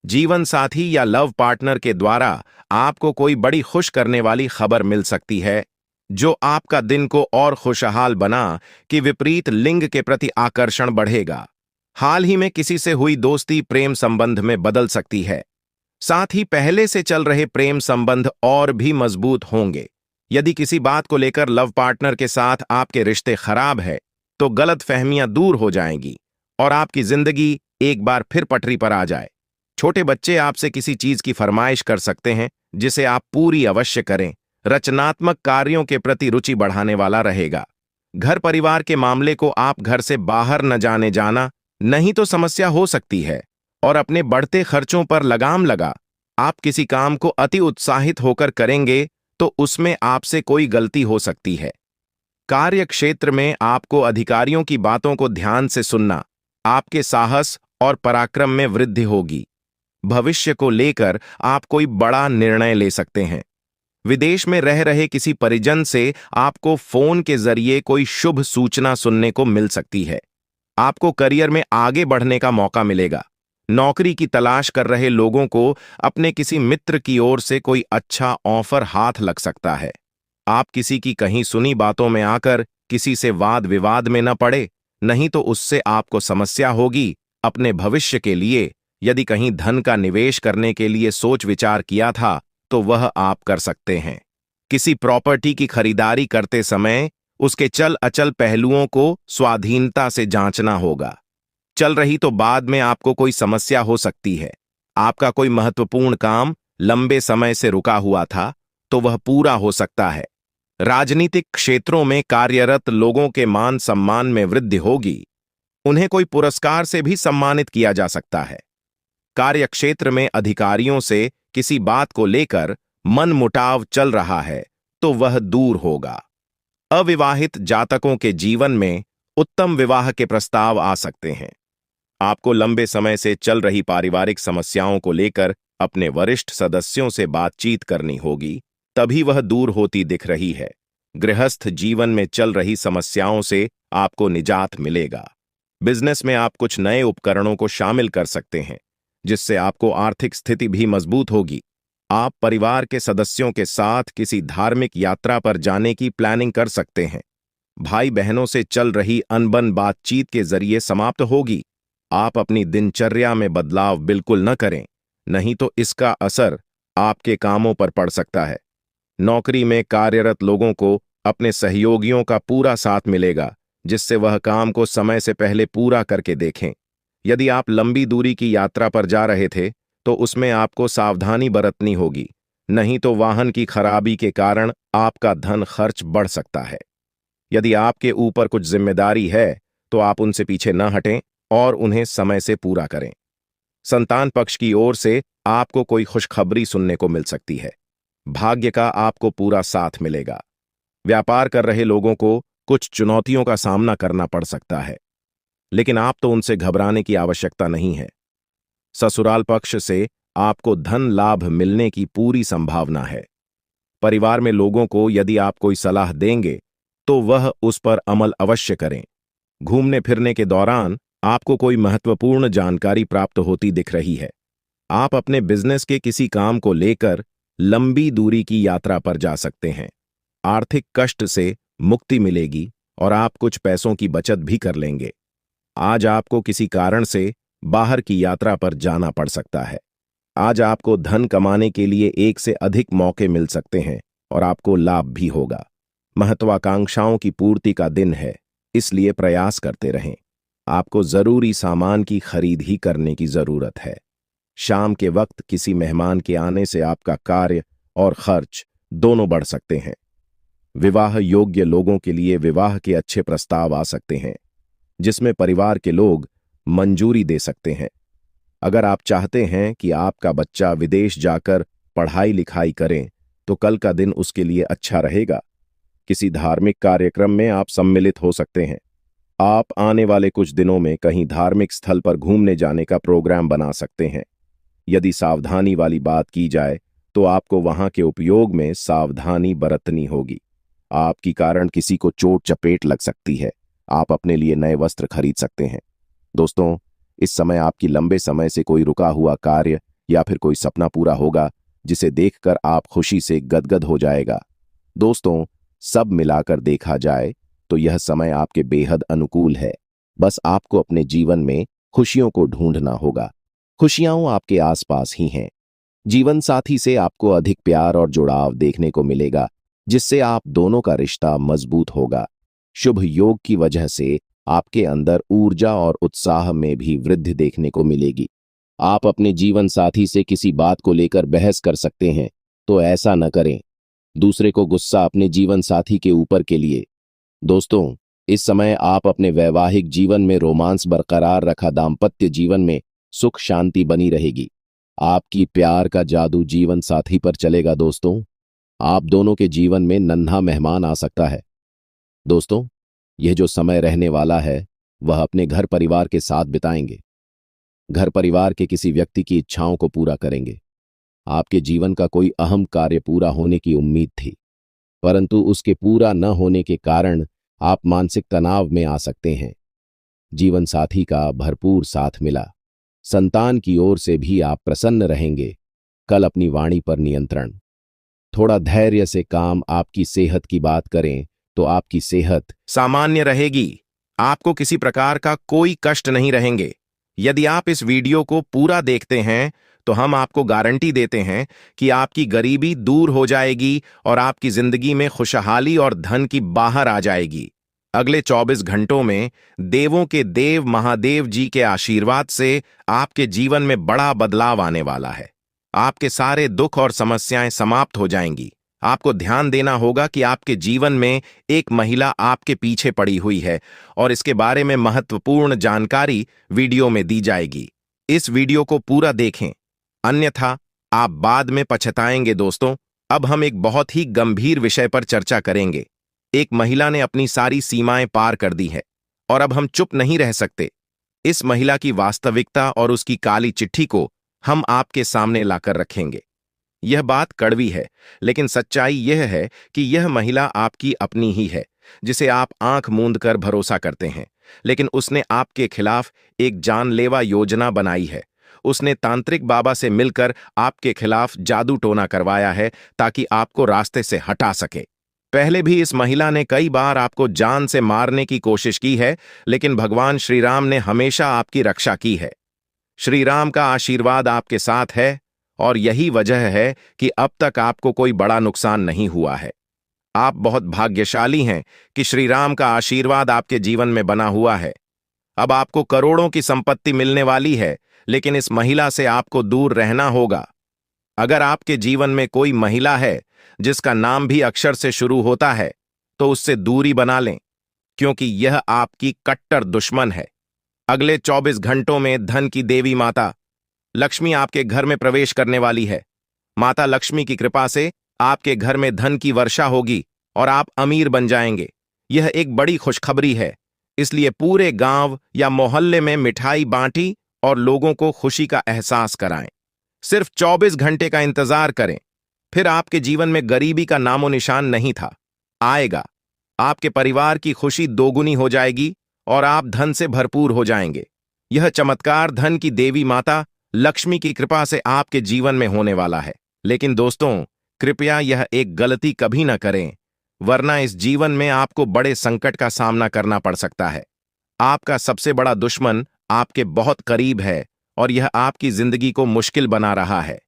जीवन साथी या लव पार्टनर के द्वारा आपको कोई बड़ी खुश करने वाली खबर मिल सकती है, जो आपका दिन को और खुशहाल बना कि विपरीत लिंग के प्रति आकर्षण बढ़ेगा। हाल ही में किसी से हुई दोस्ती प्रेम संबंध में बदल सकती है। साथ ही पहले से चल रहे प्रेम संबंध और भी मजबूत होंगे। यदि किसी बात को लेकर लव पार्टनर के साथ आपके रिश्ते खराब है तो गलतफहमियां दूर हो जाएंगी और आपकी जिंदगी एक बार फिर पटरी पर आ जाए। छोटे बच्चे आपसे किसी चीज की फरमाइश कर सकते हैं, जिसे आप पूरी अवश्य करें। रचनात्मक कार्यों के प्रति रुचि बढ़ाने वाला रहेगा। घर परिवार के मामले को आप घर से बाहर न जाने जाना, नहीं तो समस्या हो सकती है। और अपने बढ़ते खर्चों पर लगाम लगा। आप किसी काम को अति उत्साहित होकर करेंगे तो उसमें आपसे कोई गलती हो सकती है। कार्य क्षेत्र में आपको अधिकारियों की बातों को ध्यान से सुनना, आपके साहस और पराक्रम में वृद्धि होगी। भविष्य को लेकर आप कोई बड़ा निर्णय ले सकते हैं। विदेश में रह रहे किसी परिजन से आपको फोन के जरिए कोई शुभ सूचना सुनने को मिल सकती है। आपको करियर में आगे बढ़ने का मौका मिलेगा। नौकरी की तलाश कर रहे लोगों को अपने किसी मित्र की ओर से कोई अच्छा ऑफर हाथ लग सकता है। आप किसी की कहीं सुनी बातों में आकर किसी से वाद विवाद में न पड़े, नहीं तो उससे आपको समस्या होगी। अपने भविष्य के लिए यदि कहीं धन का निवेश करने के लिए सोच विचार किया था तो वह आप कर सकते हैं। किसी प्रॉपर्टी की खरीदारी करते समय उसके चल अचल पहलुओं को स्वाधीनता से जांचना होगा। चल रही तो बाद में आपको कोई समस्या हो सकती है। आपका कोई महत्वपूर्ण काम लंबे समय से रुका हुआ था तो वह पूरा हो सकता है। राजनीतिक क्षेत्रों में कार्यरत लोगों के मान सम्मान में वृद्धि होगी। उन्हें कोई पुरस्कार से भी सम्मानित किया जा सकता है। कार्यक्षेत्र में अधिकारियों से किसी बात को लेकर मनमुटाव चल रहा है तो वह दूर होगा। अविवाहित जातकों के जीवन में उत्तम विवाह के प्रस्ताव आ सकते हैं। आपको लंबे समय से चल रही पारिवारिक समस्याओं को लेकर अपने वरिष्ठ सदस्यों से बातचीत करनी होगी, तभी वह दूर होती दिख रही है। गृहस्थ जीवन में चल रही समस्याओं से आपको निजात मिलेगा। बिजनेस में आप कुछ नए उपकरणों को शामिल कर सकते हैं, जिससे आपको आर्थिक स्थिति भी मजबूत होगी। आप परिवार के सदस्यों के साथ किसी धार्मिक यात्रा पर जाने की प्लानिंग कर सकते हैं। भाई बहनों से चल रही अनबन बातचीत के जरिए समाप्त होगी। आप अपनी दिनचर्या में बदलाव बिल्कुल न करें, नहीं तो इसका असर आपके कामों पर पड़ सकता है। नौकरी में कार्यरत लोगों को अपने सहयोगियों का पूरा साथ मिलेगा, जिससे वह काम को समय से पहले पूरा करके देखें। यदि आप लंबी दूरी की यात्रा पर जा रहे थे तो उसमें आपको सावधानी बरतनी होगी, नहीं तो वाहन की खराबी के कारण आपका धन खर्च बढ़ सकता है। यदि आपके ऊपर कुछ जिम्मेदारी है तो आप उनसे पीछे न हटें और उन्हें समय से पूरा करें। संतान पक्ष की ओर से आपको कोई खुशखबरी सुनने को मिल सकती है। भाग्य का आपको पूरा साथ मिलेगा। व्यापार कर रहे लोगों को कुछ चुनौतियों का सामना करना पड़ सकता है, लेकिन आप तो उनसे घबराने की आवश्यकता नहीं है। ससुराल पक्ष से आपको धन लाभ मिलने की पूरी संभावना है। परिवार में लोगों को यदि आप कोई सलाह देंगे तो वह उस पर अमल अवश्य करें। घूमने फिरने के दौरान आपको कोई महत्वपूर्ण जानकारी प्राप्त होती दिख रही है। आप अपने बिजनेस के किसी काम को लेकर लंबी दूरी की यात्रा पर जा सकते हैं। आर्थिक कष्ट से मुक्ति मिलेगी और आप कुछ पैसों की बचत भी कर लेंगे। आज आपको किसी कारण से बाहर की यात्रा पर जाना पड़ सकता है। आज आपको धन कमाने के लिए एक से अधिक मौके मिल सकते हैं और आपको लाभ भी होगा। महत्वाकांक्षाओं की पूर्ति का दिन है, इसलिए प्रयास करते रहें। आपको जरूरी सामान की खरीद ही करने की जरूरत है। शाम के वक्त किसी मेहमान के आने से आपका कार्य और खर्च दोनों बढ़ सकते हैं। विवाह योग्य लोगों के लिए विवाह के अच्छे प्रस्ताव आ सकते हैं, जिसमें परिवार के लोग मंजूरी दे सकते हैं। अगर आप चाहते हैं कि आपका बच्चा विदेश जाकर पढ़ाई लिखाई करे तो कल का दिन उसके लिए अच्छा रहेगा। किसी धार्मिक कार्यक्रम में आप सम्मिलित हो सकते हैं। आप आने वाले कुछ दिनों में कहीं धार्मिक स्थल पर घूमने जाने का प्रोग्राम बना सकते हैं। यदि सावधानी वाली बात की जाए तो आपको वहां के उपयोग में सावधानी बरतनी होगी। आपकी कारण किसी को चोट चपेट लग सकती है। आप अपने लिए नए वस्त्र खरीद सकते हैं। दोस्तों, इस समय आपकी लंबे समय से कोई रुका हुआ कार्य या फिर कोई सपना पूरा होगा, जिसे देखकर आप खुशी से गदगद हो जाएगा। दोस्तों, सब मिलाकर देखा जाए तो यह समय आपके बेहद अनुकूल है। बस आपको अपने जीवन में खुशियों को ढूंढना होगा। खुशियां आपके आसपास ही हैं। जीवन साथी से आपको अधिक प्यार और जुड़ाव देखने को मिलेगा, जिससे आप दोनों का रिश्ता मजबूत होगा। शुभ योग की वजह से आपके अंदर ऊर्जा और उत्साह में भी वृद्धि देखने को मिलेगी। आप अपने जीवन साथी से किसी बात को लेकर बहस कर सकते हैं, तो ऐसा न करें। दूसरे को गुस्सा अपने जीवन साथी के ऊपर के लिए। दोस्तों, इस समय आप अपने वैवाहिक जीवन में रोमांस बरकरार रखा। दाम्पत्य जीवन में सुख शांति बनी रहेगी। आपकी प्यार का जादू जीवन साथी पर चलेगा। दोस्तों, आप दोनों के जीवन में नन्हा मेहमान आ सकता है। दोस्तों, यह जो समय रहने वाला है वह अपने घर परिवार के साथ बिताएंगे। घर परिवार के किसी व्यक्ति की इच्छाओं को पूरा करेंगे। आपके जीवन का कोई अहम कार्य पूरा होने की उम्मीद थी, परंतु उसके पूरा न होने के कारण आप मानसिक तनाव में आ सकते हैं। जीवन साथी का भरपूर साथ मिला। संतान की ओर से भी आप प्रसन्न रहेंगे। कल अपनी वाणी पर नियंत्रण। थोड़ा धैर्य से काम। आपकी सेहत की बात करें तो आपकी सेहत सामान्य रहेगी। आपको किसी प्रकार का कोई कष्ट नहीं रहेंगे। यदि आप इस वीडियो को पूरा देखते हैं तो हम आपको गारंटी देते हैं कि आपकी गरीबी दूर हो जाएगी और आपकी जिंदगी में खुशहाली और धन की बाहर आ जाएगी। अगले 24 घंटों में देवों के देव महादेव जी के आशीर्वाद से आपके जीवन में बड़ा बदलाव आने वाला है। आपके सारे दुख और समस्याएं समाप्त हो जाएंगी। आपको ध्यान देना होगा कि आपके जीवन में एक महिला आपके पीछे पड़ी हुई है और इसके बारे में महत्वपूर्ण जानकारी वीडियो में दी जाएगी। इस वीडियो को पूरा देखें, अन्यथा आप बाद में पछताएंगे। दोस्तों, अब हम एक बहुत ही गंभीर विषय पर चर्चा करेंगे। एक महिला ने अपनी सारी सीमाएं पार कर दी है और अब हम चुप नहीं रह सकते। इस महिला की वास्तविकता और उसकी काली चिट्ठी को हम आपके सामने लाकर रखेंगे। यह बात कड़वी है, लेकिन सच्चाई यह है कि यह महिला आपकी अपनी ही है, जिसे आप आंख मूंद कर भरोसा करते हैं। लेकिन उसने आपके खिलाफ एक जानलेवा योजना बनाई है। उसने तांत्रिक बाबा से मिलकर आपके खिलाफ जादू टोना करवाया है ताकि आपको रास्ते से हटा सके। पहले भी इस महिला ने कई बार आपको जान से मारने की कोशिश की है, लेकिन भगवान श्री राम ने हमेशा आपकी रक्षा की है। श्री राम का आशीर्वाद आपके साथ है और यही वजह है कि अब तक आपको कोई बड़ा नुकसान नहीं हुआ है। आप बहुत भाग्यशाली हैं कि श्री राम का आशीर्वाद आपके जीवन में बना हुआ है। अब आपको करोड़ों की संपत्ति मिलने वाली है, लेकिन इस महिला से आपको दूर रहना होगा। अगर आपके जीवन में कोई महिला है जिसका नाम भी अक्षर से शुरू होता है, तो उससे दूरी बना लें, क्योंकि यह आपकी कट्टर दुश्मन है। अगले 24 घंटों में धन की देवी माता लक्ष्मी आपके घर में प्रवेश करने वाली है। माता लक्ष्मी की कृपा से आपके घर में धन की वर्षा होगी और आप अमीर बन जाएंगे। यह एक बड़ी खुशखबरी है, इसलिए पूरे गांव या मोहल्ले में मिठाई बांटी और लोगों को खुशी का एहसास कराएं। सिर्फ 24 घंटे का इंतजार करें, फिर आपके जीवन में गरीबी का नामो निशान नहीं था आएगा। आपके परिवार की खुशी दोगुनी हो जाएगी और आप धन से भरपूर हो जाएंगे। यह चमत्कार धन की देवी माता लक्ष्मी की कृपा से आपके जीवन में होने वाला है। लेकिन दोस्तों, कृपया यह एक गलती कभी न करें, वरना इस जीवन में आपको बड़े संकट का सामना करना पड़ सकता है। आपका सबसे बड़ा दुश्मन आपके बहुत करीब है और यह आपकी जिंदगी को मुश्किल बना रहा है।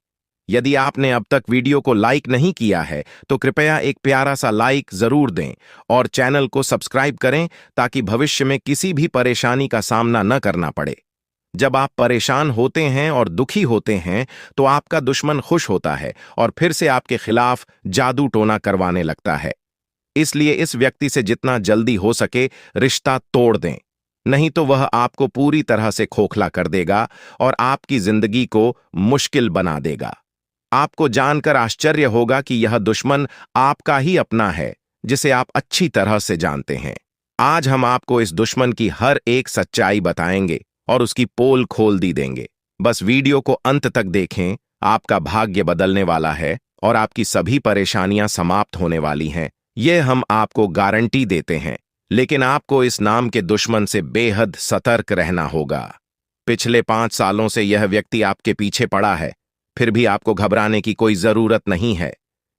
यदि आपने अब तक वीडियो को लाइक नहीं किया है, तो कृपया एक प्यारा सा लाइक जरूर दें और चैनल को सब्सक्राइब करें ताकि भविष्य में किसी भी परेशानी का सामना न करना पड़े। जब आप परेशान होते हैं और दुखी होते हैं, तो आपका दुश्मन खुश होता है और फिर से आपके खिलाफ जादू टोना करवाने लगता है। इसलिए इस व्यक्ति से जितना जल्दी हो सके रिश्ता तोड़ दें, नहीं तो वह आपको पूरी तरह से खोखला कर देगा और आपकी जिंदगी को मुश्किल बना देगा। आपको जानकर आश्चर्य होगा कि यह दुश्मन आपका ही अपना है, जिसे आप अच्छी तरह से जानते हैं। आज हम आपको इस दुश्मन की हर एक सच्चाई बताएंगे और उसकी पोल खोल दी देंगे। बस वीडियो को अंत तक देखें, आपका भाग्य बदलने वाला है और आपकी सभी परेशानियां समाप्त होने वाली हैं। यह हम आपको गारंटी देते हैं, लेकिन आपको इस नाम के दुश्मन से बेहद सतर्क रहना होगा। पिछले 5 सालों से यह व्यक्ति आपके पीछे पड़ा है, फिर भी आपको घबराने की कोई जरूरत नहीं है,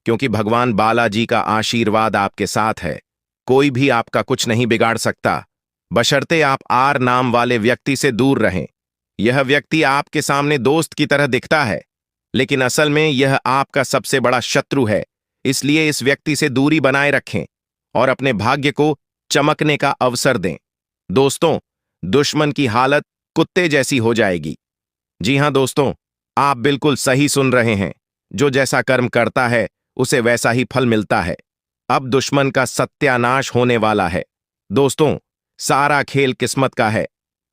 क्योंकि भगवान बालाजी का आशीर्वाद आपके साथ है। कोई भी आपका कुछ नहीं बिगाड़ सकता, बशर्ते आप आर नाम वाले व्यक्ति से दूर रहें। यह व्यक्ति आपके सामने दोस्त की तरह दिखता है, लेकिन असल में यह आपका सबसे बड़ा शत्रु है। इसलिए इस व्यक्ति से दूरी बनाए रखें और अपने भाग्य को चमकने का अवसर दें। दोस्तों, दुश्मन की हालत कुत्ते जैसी हो जाएगी। जी हां दोस्तों, आप बिल्कुल सही सुन रहे हैं। जो जैसा कर्म करता है उसे वैसा ही फल मिलता है। अब दुश्मन का सत्यानाश होने वाला है। दोस्तों, सारा खेल किस्मत का है।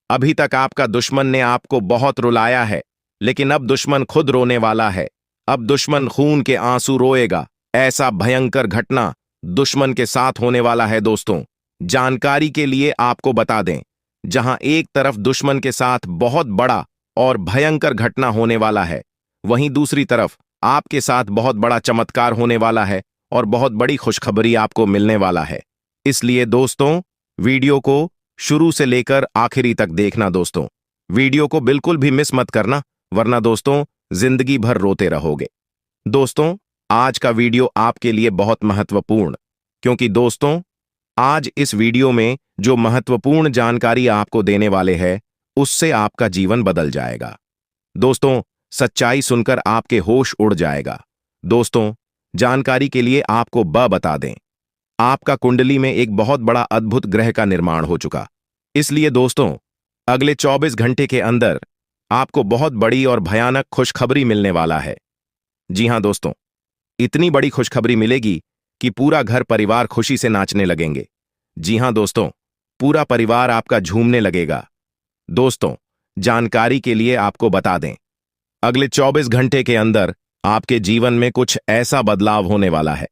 अभी तक आपका दुश्मन ने आपको बहुत रुलाया है, लेकिन अब दुश्मन खुद रोने वाला है। अब दुश्मन खून के आंसू रोएगा। ऐसा भयंकर घटना दुश्मन के साथ होने वाला है। दोस्तों, जानकारी के लिए आपको बता दें, जहां एक तरफ दुश्मन के साथ बहुत बड़ा और भयंकर घटना होने वाला है, वहीं दूसरी तरफ आपके साथ बहुत बड़ा चमत्कार होने वाला है और बहुत बड़ी खुशखबरी आपको मिलने वाला है। इसलिए दोस्तों, वीडियो को शुरू से लेकर आखिरी तक देखना। दोस्तों, वीडियो को बिल्कुल भी मिस मत करना, वरना दोस्तों जिंदगी भर रोते रहोगे। दोस्तों, आज का वीडियो आपके लिए बहुत महत्वपूर्ण, क्योंकि दोस्तों आज इस वीडियो में जो महत्वपूर्ण जानकारी आपको देने वाले हैं, उससे आपका जीवन बदल जाएगा। दोस्तों, सच्चाई सुनकर आपके होश उड़ जाएगा। दोस्तों, जानकारी के लिए आपको बता दें, आपका कुंडली में एक बहुत बड़ा अद्भुत ग्रह का निर्माण हो चुका। इसलिए दोस्तों, अगले 24 घंटे के अंदर आपको बहुत बड़ी और भयानक खुशखबरी मिलने वाला है। जी हां दोस्तों, इतनी बड़ी खुशखबरी मिलेगी कि पूरा घर परिवार खुशी से नाचने लगेंगे। जी हां दोस्तों, पूरा परिवार आपका झूमने लगेगा। दोस्तों, जानकारी के लिए आपको बता दें, अगले 24 घंटे के अंदर आपके जीवन में कुछ ऐसा बदलाव होने वाला है,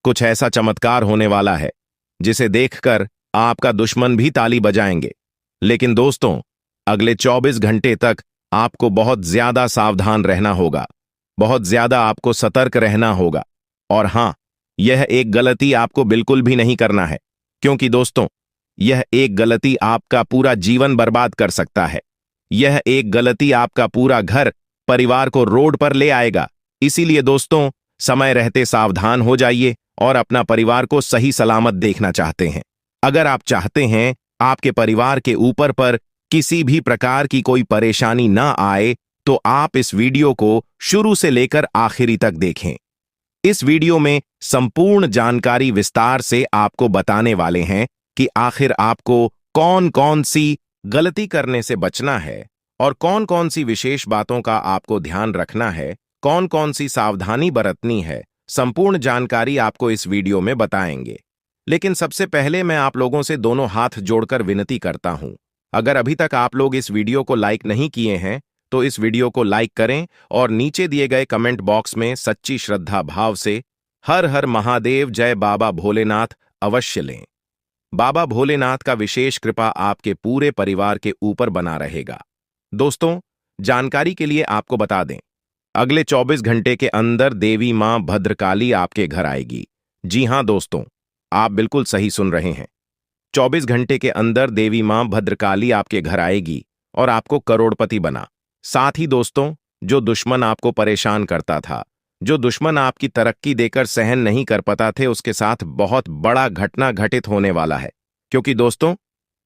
कुछ ऐसा चमत्कार होने वाला है जिसे देखकर आपका दुश्मन भी ताली बजाएंगे। लेकिन दोस्तों, अगले 24 घंटे तक आपको बहुत ज्यादा सावधान रहना होगा, बहुत ज्यादा आपको सतर्क रहना होगा। और हां, यह एक गलती आपको बिल्कुल भी नहीं करना है, क्योंकि दोस्तों, यह एक गलती आपका पूरा जीवन बर्बाद कर सकता है। यह एक गलती आपका पूरा घर परिवार को रोड पर ले आएगा। इसीलिए दोस्तों, समय रहते सावधान हो जाइए और अपना परिवार को सही सलामत देखना चाहते हैं। अगर आप चाहते हैं आपके परिवार के ऊपर पर किसी भी प्रकार की कोई परेशानी ना आए, तो आप इस वीडियो को शुरू से लेकर आखिरी तक देखें। इस वीडियो में संपूर्ण जानकारी विस्तार से आपको बताने वाले हैं कि आखिर आपको कौन कौन सी गलती करने से बचना है और कौन कौन सी विशेष बातों का आपको ध्यान रखना है, कौन कौन सी सावधानी बरतनी है। संपूर्ण जानकारी आपको इस वीडियो में बताएंगे। लेकिन सबसे पहले मैं आप लोगों से दोनों हाथ जोड़कर विनती करता हूं, अगर अभी तक आप लोग इस वीडियो को लाइक नहीं किए हैं तो इस वीडियो को लाइक करें और नीचे दिए गए कमेंट बॉक्स में सच्ची श्रद्धा भाव से हर हर महादेव जय बाबा भोलेनाथ अवश्य लें। बाबा भोलेनाथ का विशेष कृपा आपके पूरे परिवार के ऊपर बना रहेगा। दोस्तों, जानकारी के लिए आपको बता दें, अगले 24 घंटे के अंदर देवी मां भद्रकाली आपके घर आएगी। जी हां दोस्तों, आप बिल्कुल सही सुन रहे हैं। 24 घंटे के अंदर देवी मां भद्रकाली आपके घर आएगी और आपको करोड़पति बना। साथ ही दोस्तों, जो दुश्मन आपको परेशान करता था, जो दुश्मन आपकी तरक्की देकर सहन नहीं कर पाता थे, उसके साथ बहुत बड़ा घटना घटित होने वाला है। क्योंकि दोस्तों,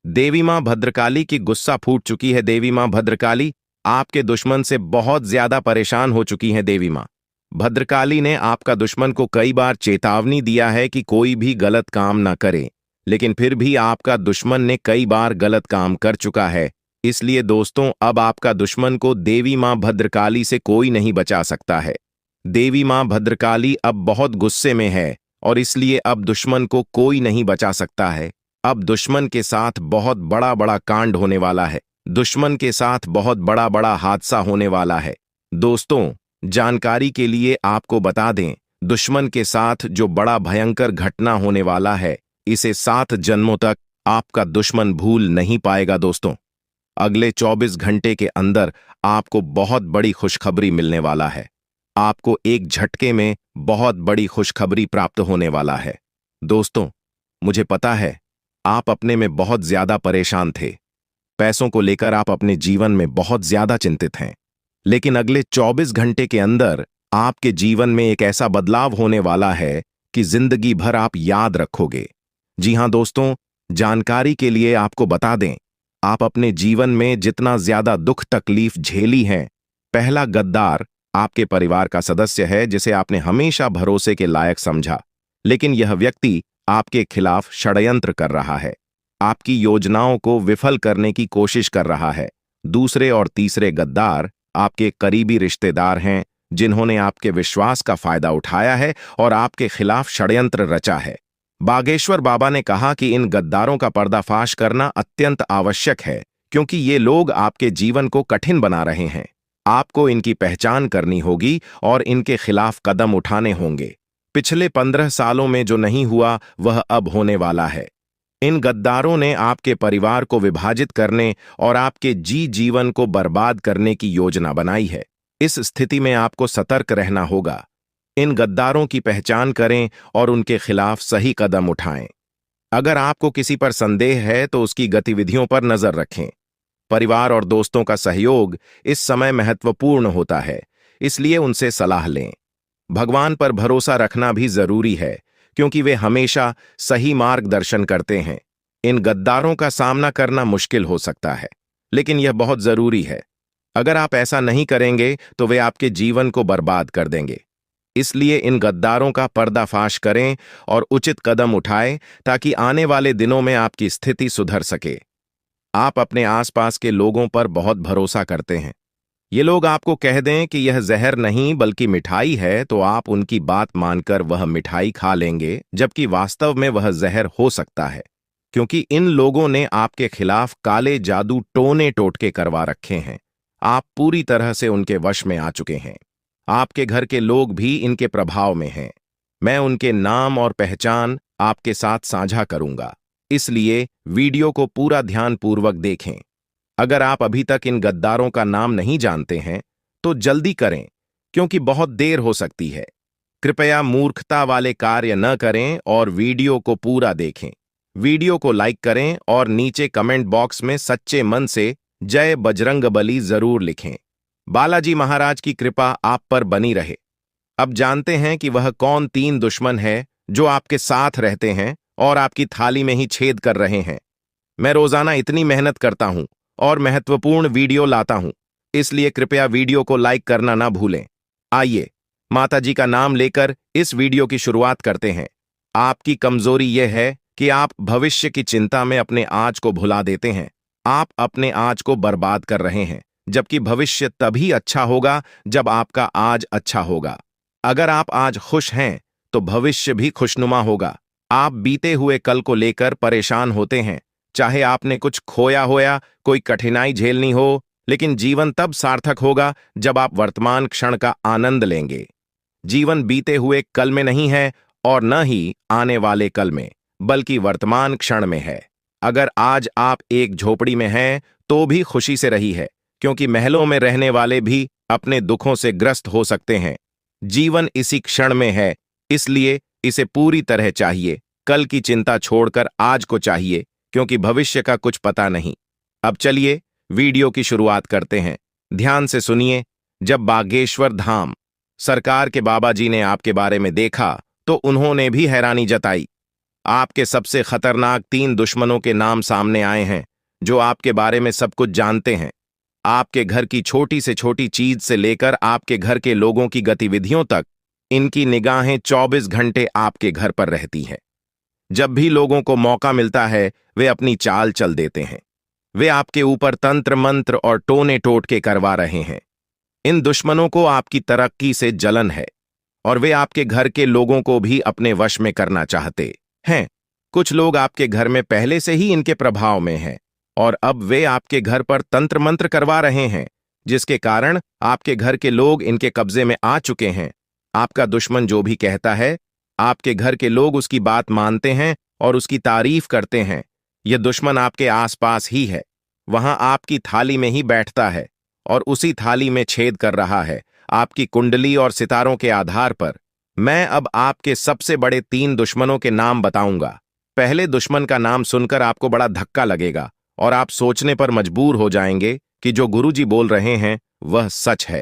देवी मां भद्रकाली की गुस्सा फूट चुकी है। देवी मां भद्रकाली आपके दुश्मन से बहुत ज्यादा परेशान हो चुकी हैं। देवी मां भद्रकाली ने आपका दुश्मन को कई बार चेतावनी दिया है कि कोई भी गलत काम ना करे, लेकिन फिर भी आपका दुश्मन ने कई बार गलत काम कर चुका है। इसलिए दोस्तों, अब आपका दुश्मन को देवी मां भद्रकाली से कोई नहीं बचा सकता है। देवी मां भद्रकाली अब बहुत गुस्से में है और इसलिए अब दुश्मन को कोई नहीं बचा सकता है। अब दुश्मन के साथ बहुत बड़ा बड़ा कांड होने वाला है। दुश्मन के साथ बहुत बड़ा बड़ा हादसा होने वाला है। दोस्तों, जानकारी के लिए आपको बता दें, दुश्मन के साथ जो बड़ा भयंकर घटना होने वाला है, इसे 7 जन्मों तक आपका दुश्मन भूल नहीं पाएगा। दोस्तों, अगले 24 घंटे के अंदर आपको बहुत बड़ी खुशखबरी मिलने वाला है। आपको एक झटके में बहुत बड़ी खुशखबरी प्राप्त होने वाला है। दोस्तों, मुझे पता है आप अपने में बहुत ज्यादा परेशान थे। पैसों को लेकर आप अपने जीवन में बहुत ज्यादा चिंतित हैं। लेकिन अगले 24 घंटे के अंदर आपके जीवन में एक ऐसा बदलाव होने वाला है कि जिंदगी भर आप याद रखोगे। जी हां दोस्तों, जानकारी के लिए आपको बता दें, आप अपने जीवन में जितना ज्यादा दुख तकलीफ झेली हैं, पहला गद्दार आपके परिवार का सदस्य है जिसे आपने हमेशा भरोसे के लायक समझा, लेकिन यह व्यक्ति आपके खिलाफ षड्यंत्र कर रहा है, आपकी योजनाओं को विफल करने की कोशिश कर रहा है। दूसरे और तीसरे गद्दार आपके करीबी रिश्तेदार हैं जिन्होंने आपके विश्वास का फायदा उठाया है और आपके खिलाफ षड्यंत्र रचा है। बागेश्वर बाबा ने कहा कि इन गद्दारों का पर्दाफाश करना अत्यंत आवश्यक है, क्योंकि ये लोग आपके जीवन को कठिन बना रहे हैं। आपको इनकी पहचान करनी होगी और इनके खिलाफ कदम उठाने होंगे। पिछले 15 सालों में जो नहीं हुआ वह अब होने वाला है। इन गद्दारों ने आपके परिवार को विभाजित करने और आपके जीवन को बर्बाद करने की योजना बनाई है। इस स्थिति में आपको सतर्क रहना होगा। इन गद्दारों की पहचान करें और उनके खिलाफ सही कदम उठाएं। अगर आपको किसी पर संदेह है तो उसकी गतिविधियों पर नजर रखें। परिवार और दोस्तों का सहयोग इस समय महत्वपूर्ण होता है, इसलिए उनसे सलाह लें। भगवान पर भरोसा रखना भी जरूरी है, क्योंकि वे हमेशा सही मार्गदर्शन करते हैं। इन गद्दारों का सामना करना मुश्किल हो सकता है, लेकिन यह बहुत जरूरी है। अगर आप ऐसा नहीं करेंगे तो वे आपके जीवन को बर्बाद कर देंगे। इसलिए इन गद्दारों का पर्दाफाश करें और उचित कदम उठाएं ताकि आने वाले दिनों में आपकी स्थिति सुधर सके। आप अपने आसपास के लोगों पर बहुत भरोसा करते हैं। ये लोग आपको कह दें कि यह जहर नहीं बल्कि मिठाई है तो आप उनकी बात मानकर वह मिठाई खा लेंगे, जबकि वास्तव में वह जहर हो सकता है, क्योंकि इन लोगों ने आपके खिलाफ काले जादू टोने टोटके करवा रखे हैं। आप पूरी तरह से उनके वश में आ चुके हैं। आपके घर के लोग भी इनके प्रभाव में हैं। मैं उनके नाम और पहचान आपके साथ साझा करूंगा, इसलिए वीडियो को पूरा ध्यानपूर्वक देखें। अगर आप अभी तक इन गद्दारों का नाम नहीं जानते हैं तो जल्दी करें, क्योंकि बहुत देर हो सकती है। कृपया मूर्खता वाले कार्य न करें और वीडियो को पूरा देखें। वीडियो को लाइक करें और नीचे कमेंट बॉक्स में सच्चे मन से जय बजरंगबली जरूर लिखें। बालाजी महाराज की कृपा आप पर बनी रहे। अब जानते हैं कि वह कौन 3 दुश्मन है जो आपके साथ रहते हैं और आपकी थाली में ही छेद कर रहे हैं। मैं रोजाना इतनी मेहनत करता हूं और महत्वपूर्ण वीडियो लाता हूं, इसलिए कृपया वीडियो को लाइक करना ना भूलें। आइए माताजी का नाम लेकर इस वीडियो की शुरुआत करते हैं। आपकी कमजोरी यह है कि आप भविष्य की चिंता में अपने आज को भुला देते हैं। आप अपने आज को बर्बाद कर रहे हैं, जबकि भविष्य तभी अच्छा होगा जब आपका आज अच्छा होगा। अगर आप आज खुश हैं तो भविष्य भी खुशनुमा होगा। आप बीते हुए कल को लेकर परेशान होते हैं, चाहे आपने कुछ खोया हो या कोई कठिनाई झेलनी हो, लेकिन जीवन तब सार्थक होगा जब आप वर्तमान क्षण का आनंद लेंगे। जीवन बीते हुए कल में नहीं है और न ही आने वाले कल में, बल्कि वर्तमान क्षण में है। अगर आज आप एक झोपड़ी में हैं तो भी खुशी से रही है, क्योंकि महलों में रहने वाले भी अपने दुखों से ग्रस्त हो सकते हैं। जीवन इसी क्षण में है, इसलिए इसे पूरी तरह चाहिए। कल की चिंता छोड़कर आज को चाहिए, क्योंकि भविष्य का कुछ पता नहीं। अब चलिए वीडियो की शुरुआत करते हैं। ध्यान से सुनिए। जब बागेश्वर धाम सरकार के बाबा जी ने आपके बारे में देखा तो उन्होंने भी हैरानी जताई। आपके सबसे खतरनाक 3 दुश्मनों के नाम सामने आए हैं, जो आपके बारे में सब कुछ जानते हैं। आपके घर की छोटी से छोटी चीज से लेकर आपके घर के लोगों की गतिविधियों तक इनकी निगाहें 24 घंटे आपके घर पर रहती हैं। जब भी लोगों को मौका मिलता है वे अपनी चाल चल देते हैं। वे आपके ऊपर तंत्र मंत्र और टोने टोटके करवा रहे हैं। इन दुश्मनों को आपकी तरक्की से जलन है और वे आपके घर के लोगों को भी अपने वश में करना चाहते हैं। कुछ लोग आपके घर में पहले से ही इनके प्रभाव में हैं और अब वे आपके घर पर तंत्र मंत्र करवा रहे हैं, जिसके कारण आपके घर के लोग इनके कब्जे में आ चुके हैं। आपका दुश्मन जो भी कहता है, आपके घर के लोग उसकी बात मानते हैं और उसकी तारीफ करते हैं। यह दुश्मन आपके आसपास ही है, वहां आपकी थाली में ही बैठता है और उसी थाली में छेद कर रहा है। आपकी कुंडली और सितारों के आधार पर मैं अब आपके सबसे बड़े 3 दुश्मनों के नाम बताऊंगा। पहले दुश्मन का नाम सुनकर आपको बड़ा धक्का लगेगा और आप सोचने पर मजबूर हो जाएंगे कि जो गुरुजी बोल रहे हैं वह सच है।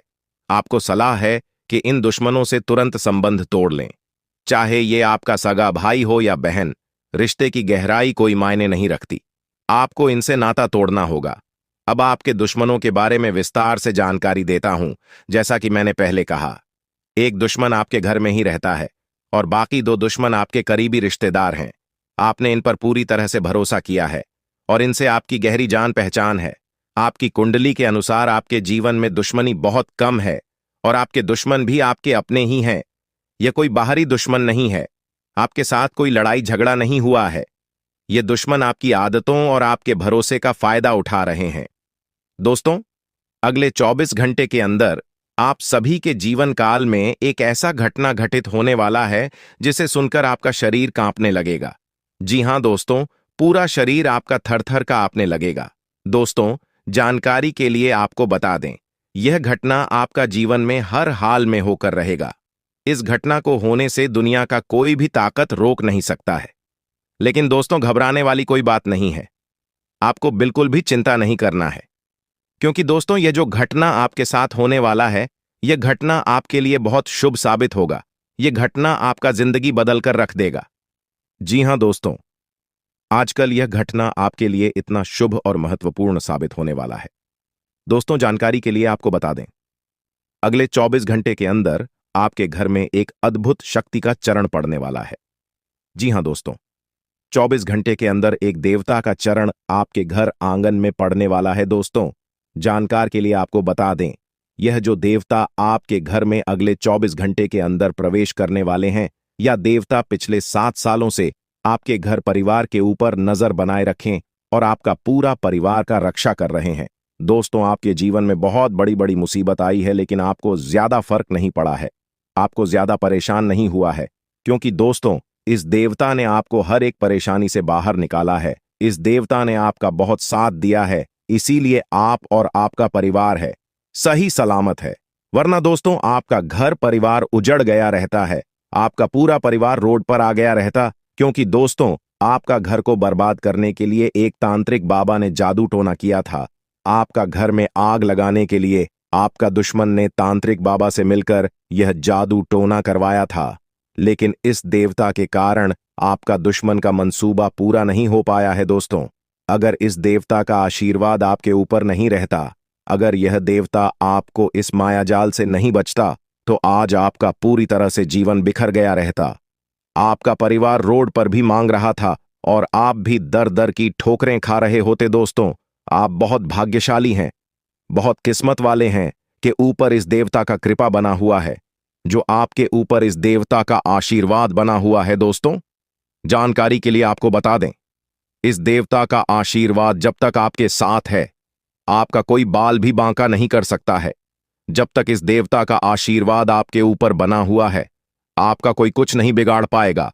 आपको सलाह है कि इन दुश्मनों से तुरंत संबंध तोड़ लें। चाहे ये आपका सगा भाई हो या बहन, रिश्ते की गहराई कोई मायने नहीं रखती। आपको इनसे नाता तोड़ना होगा। अब आपके दुश्मनों के बारे में विस्तार से जानकारी देता हूं। जैसा कि मैंने पहले कहा, एक दुश्मन आपके घर में ही रहता है और बाकी 2 दुश्मन आपके करीबी रिश्तेदार हैं। आपने इन पर पूरी तरह से भरोसा किया है और इनसे आपकी गहरी जान पहचान है। आपकी कुंडली के अनुसार आपके जीवन में दुश्मनी बहुत कम है और आपके दुश्मन भी आपके अपने ही हैं। यह कोई बाहरी दुश्मन नहीं है। आपके साथ कोई लड़ाई झगड़ा नहीं हुआ है। ये दुश्मन आपकी आदतों और आपके भरोसे का फायदा उठा रहे हैं। दोस्तों, अगले 24 घंटे के अंदर आप सभी के जीवन काल में एक ऐसा घटना घटित होने वाला है जिसे सुनकर आपका शरीर कांपने लगेगा। जी हां दोस्तों, पूरा शरीर आपका थरथर कांपने लगेगा। दोस्तों, जानकारी के लिए आपको बता दें, यह घटना आपका जीवन में हर हाल में होकर रहेगा। इस घटना को होने से दुनिया का कोई भी ताकत रोक नहीं सकता है। लेकिन दोस्तों, घबराने वाली कोई बात नहीं है। आपको बिल्कुल भी चिंता नहीं करना है, क्योंकि दोस्तों यह जो घटना आपके साथ होने वाला है, यह घटना आपके लिए बहुत शुभ साबित होगा। यह घटना आपका जिंदगी बदलकर रख देगा। जी हां दोस्तों, आजकल यह घटना आपके लिए इतना शुभ और महत्वपूर्ण साबित होने वाला है। दोस्तों, जानकारी के लिए आपको बता दें, अगले 24 घंटे के अंदर आपके घर में एक अद्भुत शक्ति का चरण पड़ने वाला है। जी हां दोस्तों, 24 घंटे के अंदर एक देवता का चरण आपके घर आंगन में पड़ने वाला है। दोस्तों, जानकार के लिए आपको बता दें, यह जो देवता आपके घर में अगले 24 घंटे के अंदर प्रवेश करने वाले हैं, या देवता पिछले 7 सालों से आपके घर परिवार के ऊपर नजर बनाए रखें और आपका पूरा परिवार का रक्षा कर रहे हैं। दोस्तों, आपके जीवन में बहुत बड़ी बड़ी मुसीबत आई है, लेकिन आपको ज्यादा फर्क नहीं पड़ा है, आपको ज्यादा परेशान नहीं हुआ है, क्योंकि दोस्तों इस देवता ने आपको हर एक परेशानी से बाहर निकाला है। इस देवता ने आपका बहुत साथ दिया है, इसीलिए आप और आपका परिवार है सही सलामत है। वरना दोस्तों आपका घर परिवार उजड़ गया रहता है, आपका पूरा परिवार रोड पर आ गया रहता, क्योंकि दोस्तों आपका घर को बर्बाद करने के लिए एक तांत्रिक बाबा ने जादू टोना किया था। आपका घर में आग लगाने के लिए आपका दुश्मन ने तांत्रिक बाबा से मिलकर यह जादू टोना करवाया था, लेकिन इस देवता के कारण आपका दुश्मन का मंसूबा पूरा नहीं हो पाया है। दोस्तों, अगर इस देवता का आशीर्वाद आपके ऊपर नहीं रहता, अगर यह देवता आपको इस मायाजाल से नहीं बचता, तो आज आपका पूरी तरह से जीवन बिखर गया रहता। आपका परिवार रोड पर भी मांग रहा था और आप भी दर दर की ठोकरें खा रहे होते। दोस्तों, आप बहुत भाग्यशाली हैं, बहुत किस्मत वाले हैं कि ऊपर इस देवता का कृपा बना हुआ है, जो आपके ऊपर इस देवता का आशीर्वाद बना हुआ है। दोस्तों, जानकारी के लिए आपको बता दें, इस देवता का आशीर्वाद जब तक आपके साथ है, आपका कोई बाल भी बांका नहीं कर सकता है। जब तक इस देवता का आशीर्वाद आपके ऊपर बना हुआ है, आपका कोई कुछ नहीं बिगाड़ पाएगा।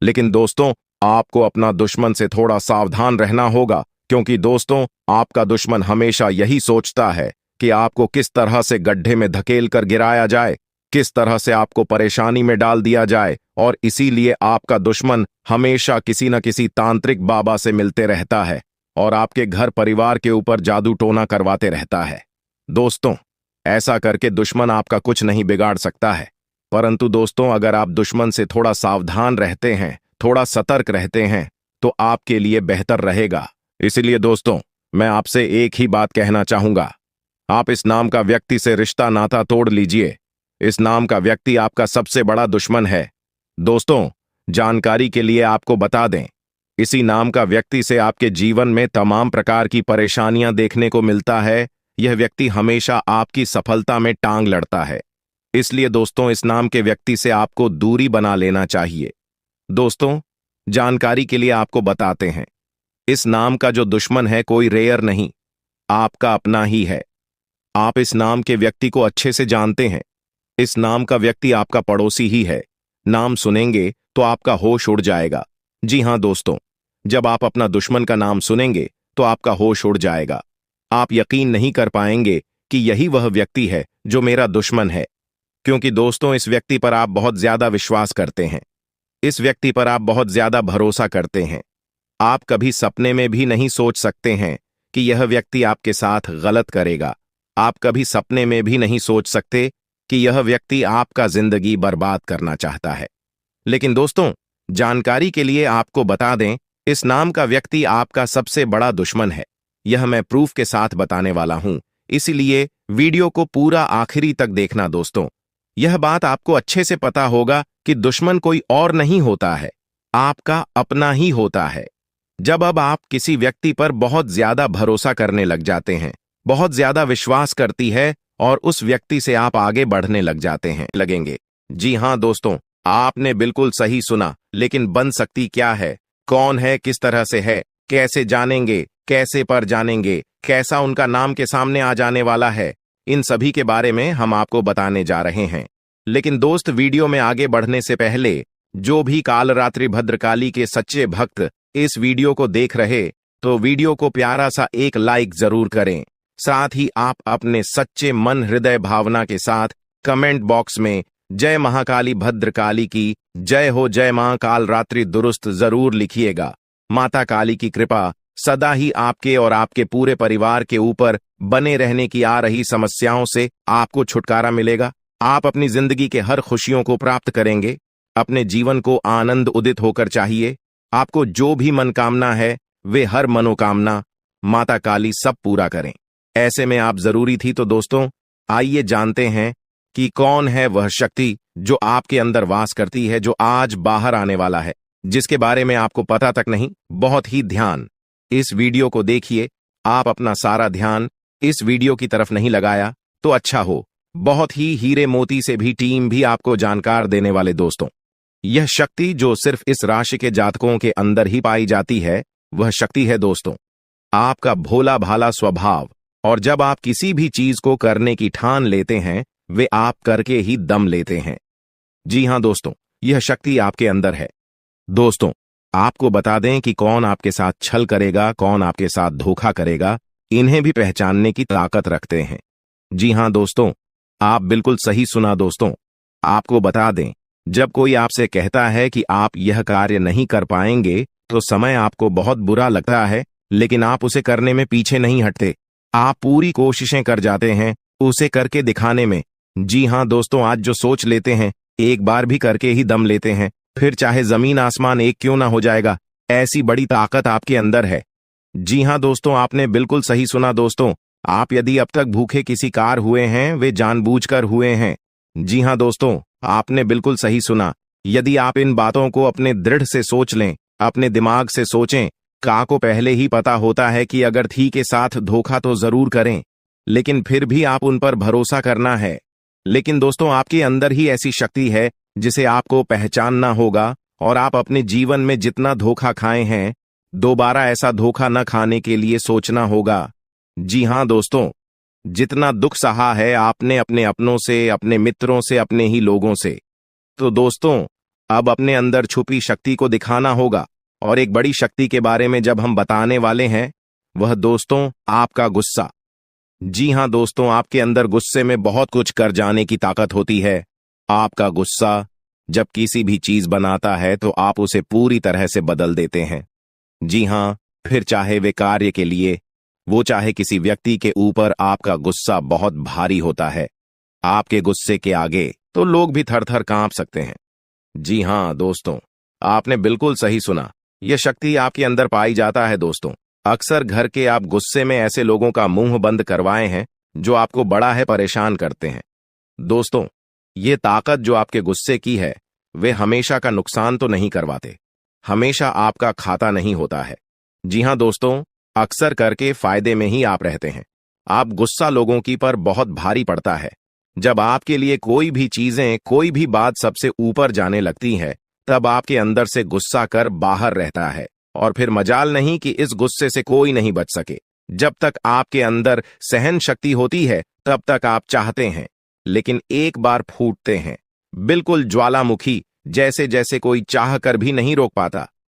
लेकिन दोस्तों, आपको अपना दुश्मन से थोड़ा सावधान रहना होगा, क्योंकि दोस्तों आपका दुश्मन हमेशा यही सोचता है कि आपको किस तरह से गड्ढे में धकेल कर गिराया जाए, किस तरह से आपको परेशानी में डाल दिया जाए, और इसीलिए आपका दुश्मन हमेशा किसी न किसी तांत्रिक बाबा से मिलते रहता है और आपके घर परिवार के ऊपर जादू टोना करवाते रहता है। दोस्तों, ऐसा करके दुश्मन आपका कुछ नहीं बिगाड़ सकता है, परंतु दोस्तों अगर आप दुश्मन से थोड़ा सावधान रहते हैं, थोड़ा सतर्क रहते हैं, तो आपके लिए बेहतर रहेगा। इसलिए दोस्तों मैं आपसे एक ही बात कहना चाहूंगा, आप इस नाम का व्यक्ति से रिश्ता नाता तोड़ लीजिए। इस नाम का व्यक्ति आपका सबसे बड़ा दुश्मन है। दोस्तों, जानकारी के लिए आपको बता दें, इसी नाम का व्यक्ति से आपके जीवन में तमाम प्रकार की परेशानियां देखने को मिलता है। यह व्यक्ति हमेशा आपकी सफलता में टांग लड़ता है, इसलिए दोस्तों इस नाम के व्यक्ति से आपको दूरी बना लेना चाहिए। दोस्तों, जानकारी के लिए आपको बताते हैं, इस नाम का जो दुश्मन है कोई रेयर नहीं, आपका अपना ही है। आप इस नाम के व्यक्ति को अच्छे से जानते हैं। इस नाम का व्यक्ति आपका पड़ोसी ही है। नाम सुनेंगे तो आपका होश उड़ जाएगा। जी हां दोस्तों, जब आप अपना दुश्मन का नाम सुनेंगे तो आपका होश उड़ जाएगा। आप यकीन नहीं कर पाएंगे कि यही वह व्यक्ति है जो मेरा दुश्मन है, क्योंकि दोस्तों इस व्यक्ति पर आप बहुत ज्यादा विश्वास करते हैं, इस व्यक्ति पर आप बहुत ज्यादा भरोसा करते हैं। आप कभी सपने में भी नहीं सोच सकते हैं कि यह व्यक्ति आपके साथ गलत करेगा। आप कभी सपने में भी नहीं सोच सकते कि यह व्यक्ति आपका जिंदगी बर्बाद करना चाहता है। लेकिन दोस्तों, जानकारी के लिए आपको बता दें, इस नाम का व्यक्ति आपका सबसे बड़ा दुश्मन है। यह मैं प्रूफ के साथ बताने वाला हूं, इसलिए वीडियो को पूरा आखिरी तक देखना। दोस्तों, यह बात आपको अच्छे से पता होगा कि दुश्मन कोई और नहीं होता है, आपका अपना ही होता है। जब अब आप किसी व्यक्ति पर बहुत ज्यादा भरोसा करने लग जाते हैं, बहुत ज्यादा विश्वास करती है और उस व्यक्ति से आप आगे बढ़ने लग जाते हैं लगेंगे। जी हां दोस्तों, आपने बिल्कुल सही सुना। लेकिन बन सकती क्या है, कौन है, किस तरह से है, कैसे जानेंगे, कैसे पर जानेंगे, कैसा उनका नाम के सामने आ जाने वाला है, इन सभी के बारे में हम आपको बताने जा रहे हैं। लेकिन दोस्त, वीडियो में आगे बढ़ने से पहले जो भी कालरात्रि भद्रकाली के सच्चे भक्त इस वीडियो को देख रहे, तो वीडियो को प्यारा सा एक लाइक जरूर करें। साथ ही आप अपने सच्चे मन हृदय भावना के साथ कमेंट बॉक्स में जय महाकाली भद्रकाली की जय हो, जय मां कालरात्रि दुरुस्त जरूर लिखिएगा। माता काली की कृपा सदा ही आपके और आपके पूरे परिवार के ऊपर बने रहने की आ रही समस्याओं से आपको छुटकारा मिलेगा। आप अपनी जिंदगी के हर खुशियों को प्राप्त करेंगे। अपने जीवन को आनंद उदित होकर चाहिए। आपको जो भी मनोकामना है, वे हर मनोकामना माता काली सब पूरा करें। ऐसे में आप जरूरी थी। तो दोस्तों आइए जानते हैं कि कौन है वह शक्ति जो आपके अंदर वास करती है, जो आज बाहर आने वाला है, जिसके बारे में आपको पता तक नहीं। बहुत ही ध्यान इस वीडियो को देखिए। आप अपना सारा ध्यान इस वीडियो की तरफ नहीं लगाया तो अच्छा हो। बहुत ही हीरे मोती से भी टीम भी आपको जानकार देने वाले दोस्तों, यह शक्ति जो सिर्फ इस राशि के जातकों के अंदर ही पाई जाती है, वह शक्ति है दोस्तों आपका भोला भाला स्वभाव। और जब आप किसी भी चीज को करने की ठान लेते हैं, वे आप करके ही दम लेते हैं। जी हां दोस्तों, यह शक्ति आपके अंदर है। दोस्तों, आपको बता दें कि कौन आपके साथ छल करेगा, कौन आपके साथ धोखा करेगा, इन्हें भी पहचानने की ताकत रखते हैं। जी हां दोस्तों, आप बिल्कुल सही सुना दोस्तों। आपको बता दें, जब कोई आपसे कहता है कि आप यह कार्य नहीं कर पाएंगे, तो समय आपको बहुत बुरा लगता है, लेकिन आप उसे करने में पीछे नहीं हटते। आप पूरी कोशिशें कर जाते हैं उसे करके दिखाने में। जी हां दोस्तों, आज जो सोच लेते हैं, एक बार भी करके ही दम लेते हैं, फिर चाहे जमीन आसमान एक क्यों ना हो जाएगा। ऐसी बड़ी ताकत आपके अंदर है। जी हां दोस्तों, आपने बिल्कुल सही सुना दोस्तों। आप यदि अब तक भूखे किसी कार हुए हैं, वे जानबूझकर हुए हैं। जी हां दोस्तों, आपने बिल्कुल सही सुना। यदि आप इन बातों को अपने दृढ़ से सोच लें, अपने दिमाग से सोचें, का को पहले ही पता होता है कि अगर थी के साथ धोखा तो जरूर करें, लेकिन फिर भी आप उन पर भरोसा करना है। लेकिन दोस्तों, आपके अंदर ही ऐसी शक्ति है जिसे आपको पहचानना होगा, और आप अपने जीवन में जितना धोखा खाए हैं, दोबारा ऐसा धोखा न खाने के लिए सोचना होगा। जी हां दोस्तों, जितना दुख सहा है आपने अपने अपनों से, अपने मित्रों से, अपने ही लोगों से, तो दोस्तों अब अपने अंदर छुपी शक्ति को दिखाना होगा। और एक बड़ी शक्ति के बारे में जब हम बताने वाले हैं, वह दोस्तों आपका गुस्सा। जी हां दोस्तों, आपके अंदर गुस्से में बहुत कुछ कर जाने की ताकत होती है। आपका गुस्सा जब किसी भी चीज बनाता है तो आप उसे पूरी तरह से बदल देते हैं। जी हां, फिर चाहे वे कार्य के लिए, वो चाहे किसी व्यक्ति के ऊपर, आपका गुस्सा बहुत भारी होता है। आपके गुस्से के आगे तो लोग भी थर थर कांप सकते हैं। जी हां दोस्तों, आपने बिल्कुल सही सुना। यह शक्ति आपके अंदर पाई जाता है दोस्तों। अक्सर घर के आप गुस्से में ऐसे लोगों का मुंह बंद करवाए हैं जो आपको बड़ा है परेशान करते हैं। दोस्तों, ये ताकत जो आपके गुस्से की है, वे हमेशा का नुकसान तो नहीं करवाते, हमेशा आपका खाता नहीं होता है। जी हां दोस्तों, अक्सर करके फायदे में ही आप रहते हैं। आप गुस्सा लोगों की पर बहुत भारी पड़ता है। जब आपके लिए कोई भी चीजें, कोई भी बात सबसे ऊपर जाने लगती है, तब आपके अंदर से गुस्सा कर बाहर रहता है, और फिर मजाल नहीं कि इस गुस्से से कोई नहीं बच सके। जब तक आपके अंदर सहन शक्ति होती है, तब तक आप चाहते हैं, लेकिन एक बार फूटते हैं, बिल्कुल ज्वालामुखी जैसे, जैसे कोई चाह कर भी नहीं रोक पाता।